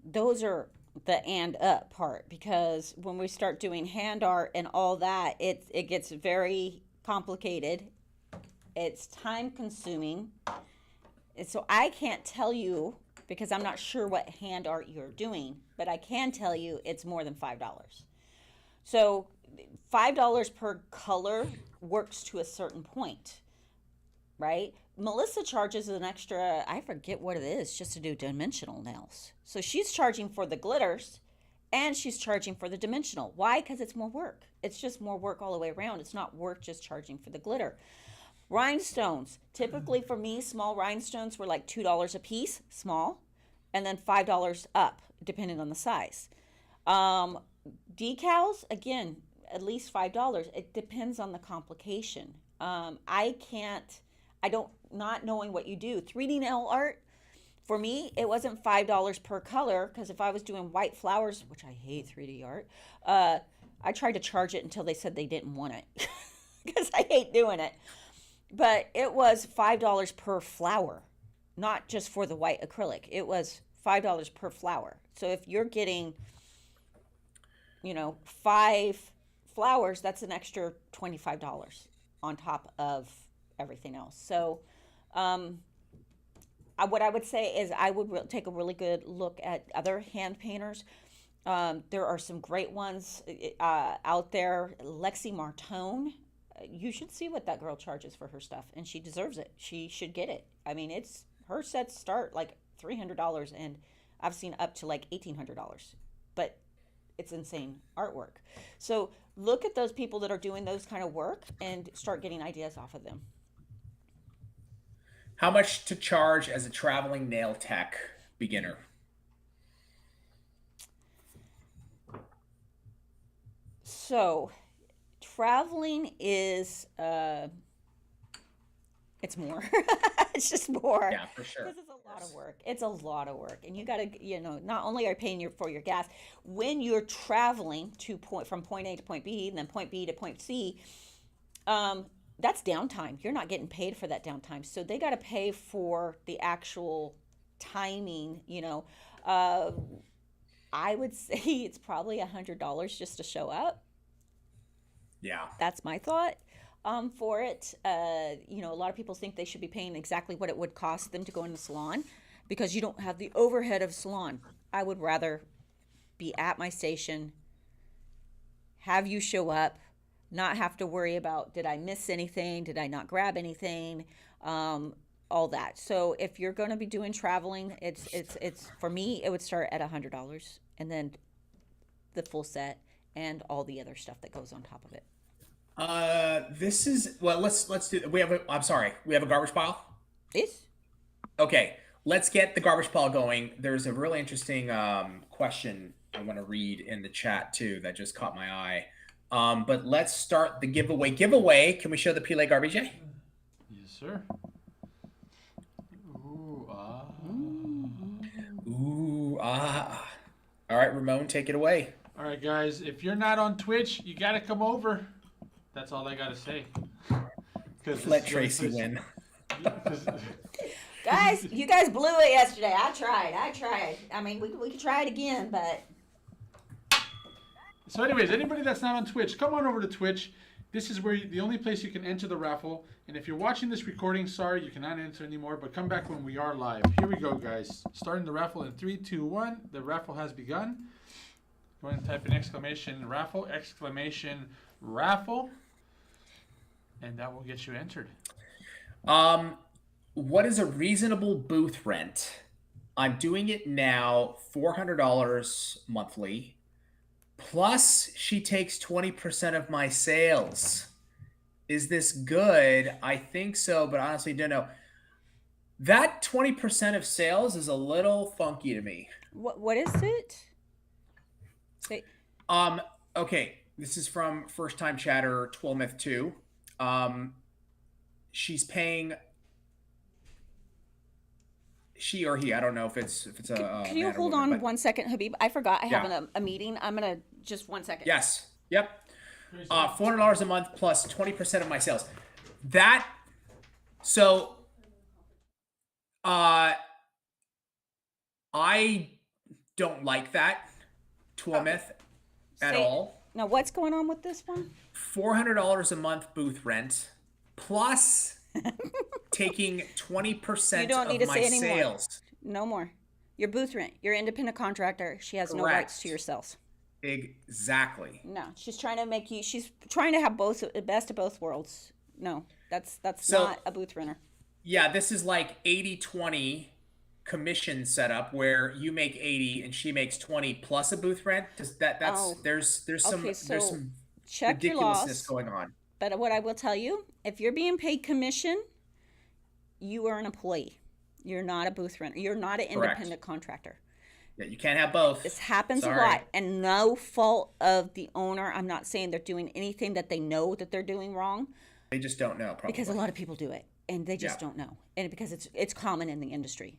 S3: Those are the and up part, because when we start doing hand art and all that, it gets very complicated. It's time consuming. And so I can't tell you because I'm not sure what hand art you're doing, but I can tell you it's more than $5. So $5 per color works to a certain point, right? Melissa charges an extra, I forget what it is, just to do dimensional nails. So she's charging for the glitters and she's charging for the dimensional. Why? Because it's more work. It's just more work all the way around. It's not worth just charging for the glitter. Rhinestones, typically for me, small rhinestones were like $2 a piece, small, and then $5 up, depending on the size. Decals, again, at least $5. It depends on the complication. Not knowing what you do. 3D nail art, for me, it wasn't $5 per color, because if I was doing white flowers, which I hate 3D art, I tried to charge it until they said they didn't want it, because I hate doing it. But it was $5 per flower, not just for the white acrylic. It was $5 per flower. So if you're getting, 5 flowers, that's an extra $25 on top of everything else. So what I would say is I would take a really good look at other hand painters. There are some great ones out there. Lexi Martone. You should see what that girl charges for her stuff, and she deserves it. She should get it. I mean, her sets start like $300, and I've seen up to like $1,800, but it's insane artwork. So look at those people that are doing those kind of work and start getting ideas off of them.
S2: How much to charge as a traveling nail tech beginner?
S3: So, traveling is it's more. It's just more.
S2: Yeah, for sure.
S3: Because it's a lot of work. It's a lot of work, and you got to, not only are you paying for your gas when you're traveling from point A to point B, and then point B to point C. That's downtime. You're not getting paid for that downtime, so they got to pay for the actual timing. I would say it's probably $100 just to show up.
S2: Yeah.
S3: That's my thought for it. A lot of people think they should be paying exactly what it would cost them to go in the salon because you don't have the overhead of salon. I would rather be at my station, have you show up, not have to worry about did I miss anything, did I not grab anything, all that. So if you're going to be doing traveling, it's for me it would start at $100 and then the full set and all the other stuff that goes on top of it.
S2: Let's do. I'm sorry. We have a garbage pile.
S3: Yes.
S2: Okay, let's get the garbage pile going. There's a really interesting question I want to read in the chat too that just caught my eye. But let's start the giveaway. Can we show the Pile garbage?
S4: Yes, sir.
S2: Ooh, ah. All right, Ramon, take it away.
S4: All right, guys. If you're not on Twitch, you got to come over. That's all I got to say.
S2: Let Tracy win.
S3: Guys, you guys blew it yesterday. I tried. I mean, we could try it again, but...
S4: So anyways, anybody that's not on Twitch, come on over to Twitch. This is the only place you can enter the raffle. And if you're watching this recording, sorry, you cannot enter anymore, but come back when we are live. Here we go, guys. Starting the raffle in 3, 2, 1. The raffle has begun. Go ahead and type in exclamation raffle, and that will get you entered.
S2: What is a reasonable booth rent? I'm doing it now, $400 monthly. Plus, she takes 20% of my sales. Is this good? I think so, but honestly don't know. That 20% of sales is a little funky to me.
S3: What is it? Say.
S2: Okay, this is from First Time Chatter, Twilmith 2. She's paying... She or he, I don't know if it's a.
S3: Can you hold on 1 second, Habib? I forgot I have a meeting. I'm gonna just 1 second.
S2: Yes. Yep. $400 a month plus 20% of my sales. That. So. I don't like that, Twilmith, at all.
S3: Now, what's going on with this one?
S2: $400 a month booth rent plus. Taking 20% of my sales.
S3: No more. Your booth rent. You're an independent contractor. She has no rights to your sales.
S2: Exactly.
S3: No, she's trying to make you. She's trying to have the best of both worlds. No, that's
S2: So,
S3: not a booth renter.
S2: Yeah, this is like 80-20 commission setup where you make 80 and she makes 20 plus a booth rent. There's some
S3: check your
S2: ridiculousness
S3: laws.
S2: going on.
S3: But what I will tell you, if you're being paid commission, you are an employee. You're not a booth renter. You're not an independent contractor.
S2: Yeah, you can't have both.
S3: This happens
S2: Sorry.
S3: a lot, and no fault of the owner. I'm not saying they're doing anything that they know that they're doing wrong.
S2: They just don't know, probably.
S3: Because a lot of people do it, and they just don't know. And because it's common in the industry.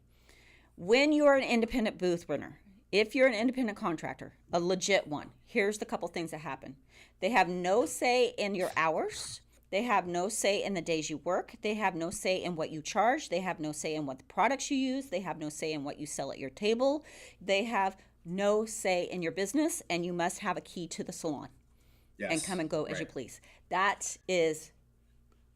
S3: When you're an independent booth renter, if you're an independent contractor, a legit one, here's the couple things that happen. They have no say in your hours. They have no say in the days you work. They have no say in what you charge. They have no say in what the products you use. They have no say in what you sell at your table. They have no say in your business, and you must have a key to the salon and come and go as you please. That is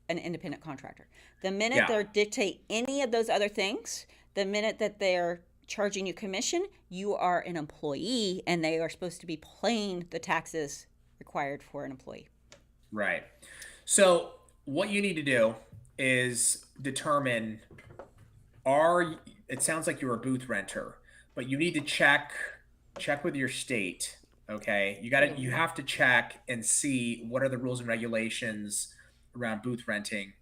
S3: an independent contractor. The minute they dictate any of those other things, the minute that they're charging you commission, you are an employee, and they are supposed to be paying the taxes required for an employee.
S2: Right. So what you need to do is determine, it sounds like you're a booth renter, but you need to check with your state Okay, you have to check and see what are the rules and regulations around booth renting,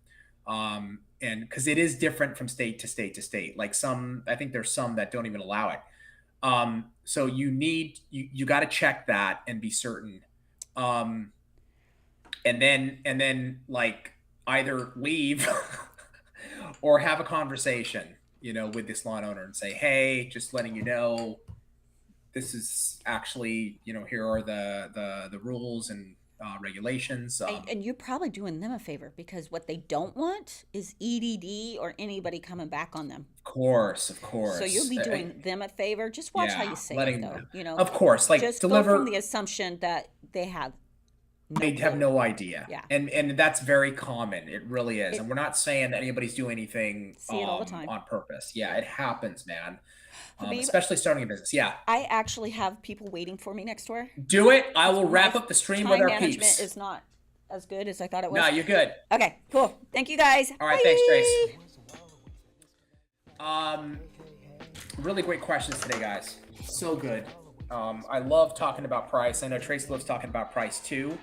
S2: and because it is different from state to state to state. Like I think there's some that don't even allow it. So you got to check that and be certain, um, and then like either leave or have a conversation, with this lawn owner and say, hey, just letting you know, this is actually, here are the rules and regulations.
S3: And you're probably doing them a favor because what they don't want is EDD or anybody coming back on them.
S2: Of course.
S3: So you'll be doing them a favor. Just watch how
S2: Yeah,
S3: you say
S2: letting
S3: it, though.
S2: of course, like
S3: Just go
S2: deliver.
S3: from the assumption that they have
S2: They have no idea.
S3: Yeah.
S2: And that's very common. It really is. And we're not saying that anybody's doing anything
S3: See it all the time.
S2: on purpose. Yeah, it happens, man.
S3: Habib,
S2: Especially starting a business. Yeah.
S3: I actually have people waiting for me next door.
S2: Do it. I will wrap
S3: My
S2: up the stream
S3: time
S2: with our
S3: management
S2: peeps.
S3: is not as good as I thought it was.
S2: No, you're good.
S3: Okay, cool. Thank you, guys.
S2: All right,
S3: Bye.
S2: thanks, Trace. Really great questions today, guys. So good. I love talking about price. I know Trace loves talking about price too.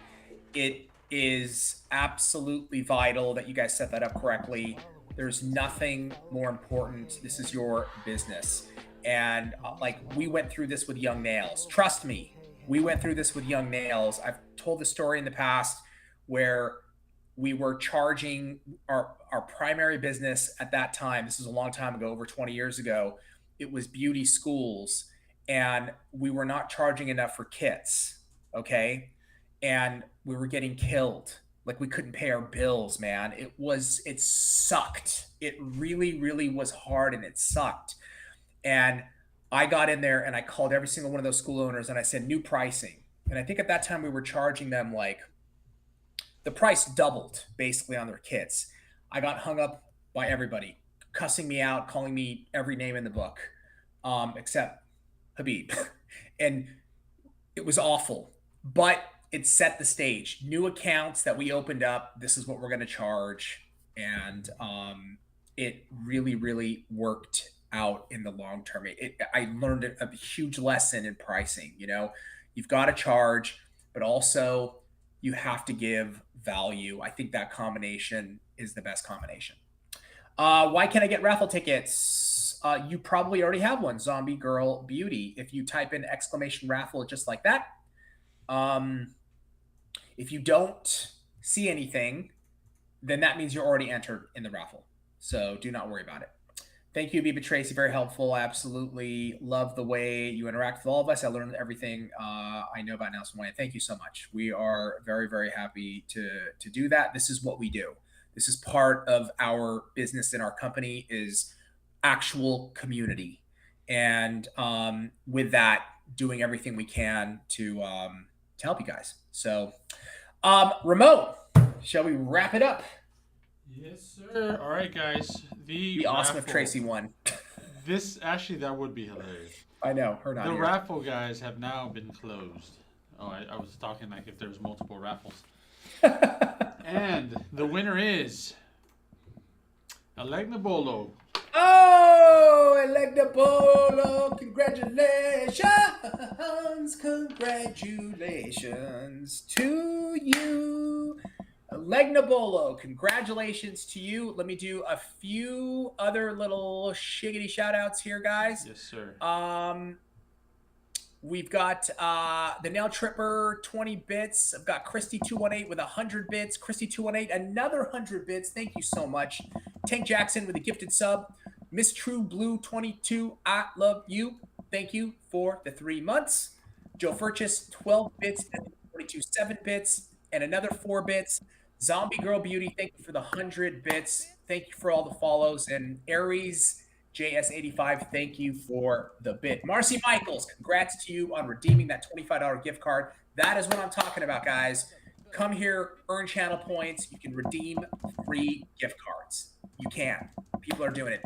S2: It is absolutely vital that you guys set that up correctly. There's nothing more important. This is your business. And like we went through this with Young Nails. Trust me, we went through this with Young Nails. I've told the story in the past where we were charging our primary business at that time. This was a long time ago, over 20 years ago. It was beauty schools, and we were not charging enough for kits. Okay. And we were getting killed. Like we couldn't pay our bills, man. It sucked. It really, really was hard, and it sucked. And I got in there and I called every single one of those school owners and I said, new pricing. And I think at that time we were charging them like the price doubled basically on their kits. I got hung up by everybody, cussing me out, calling me every name in the book, except Habib. And it was awful, but it set the stage. New accounts that we opened up, this is what we're going to charge. And it really, really worked out in the long term. I learned a huge lesson in pricing. You've got to charge, but also you have to give value. I think that combination is the best combination. Why can't I get raffle tickets? You probably already have one, Zombie Girl Beauty. If you type in exclamation raffle just like that. If you don't see anything, then that means you're already entered in the raffle. So do not worry about it. Thank you, Biba Tracy. Very helpful. I absolutely love the way you interact with all of us. I learned everything I know about Nelson Wayne. Thank you so much. We are very, very happy to do that. This is what we do. This is part of our business in our company is actual community. And with that, doing everything we can to help you guys. So, Ramon, shall we wrap it up?
S4: Yes, sir. All right, guys.
S2: Be awesome if Tracy won.
S4: That would be hilarious.
S2: I know. Her not
S4: The
S2: here.
S4: raffle, guys, have now been closed. Oh, I was talking like if there was multiple raffles. And the winner is Alegna Bolo.
S2: Oh, Electa Bolo, congratulations to you. Legna Bolo, congratulations to you. Let me do a few other little shiggity shout outs here, guys.
S4: Yes, sir.
S2: We've got the Nail Tripper 20 bits. I've got Christy 218 with 100 bits. Christy 218 another 100 bits. Thank you so much. Tank Jackson with a gifted sub. Miss True Blue 22, I love you. Thank you for the 3 months. Joe Furchess 12 bits and 42 7 bits and another 4 bits. Zombie Girl Beauty, thank you for the 100 bits. Thank you for all the follows. And Aries JS85, thank you for the bit. Marcy Michaels, congrats to you on redeeming that $25 gift card. That is what I'm talking about, guys. Come here, earn channel points. You can redeem free gift cards. You can. People are doing it.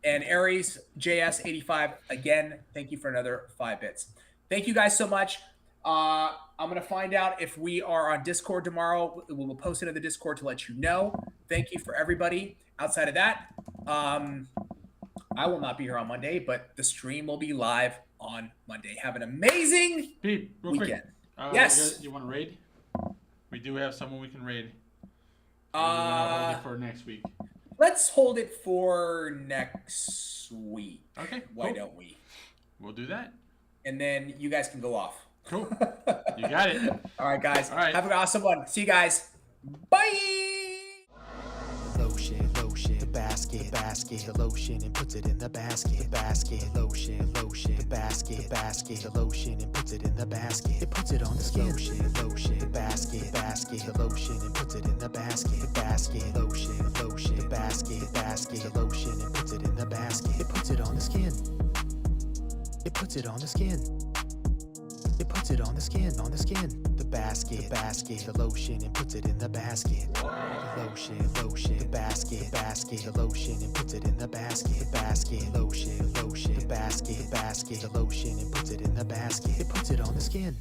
S2: And Aries JS85, again, thank you for another 5 bits. Thank you guys so much. I'm going to find out if we are on Discord tomorrow. We'll post it in the Discord to let you know. Thank you for everybody. Outside of that, I will not be here on Monday, but the stream will be live on Monday. Have an amazing
S4: Pete, real
S2: weekend.
S4: quick.
S2: Yes.
S4: You want to raid? We do have someone we can raid. Or we want to hold it for next week.
S2: Let's hold it for next week.
S4: Okay.
S2: Why
S4: cool.
S2: don't we?
S4: We'll do that.
S2: And then you guys can go off.
S4: Cool. You got it.
S2: All right, guys.
S4: All right.
S2: Have an awesome one. See you guys. Bye.
S1: Lotion, lotion, basket, basket, the lotion and puts it in the basket, basket, lotion, lotion, basket, basket, the lotion and puts it in the basket. It puts it on the skin. Lotion, lotion, basket, basket, the lotion and puts it in the basket, basket, lotion, lotion, basket, basket, the lotion and puts it in the basket. It puts it on the skin. It puts it on the skin. It puts it on the skin, on the skin. The basket, basket, the lotion and puts it in the basket. The lotion, lotion, basket, basket, the lotion and puts it in the basket. Basket, lotion, lotion, basket, basket, the lotion and puts it in the basket. It puts it on the skin.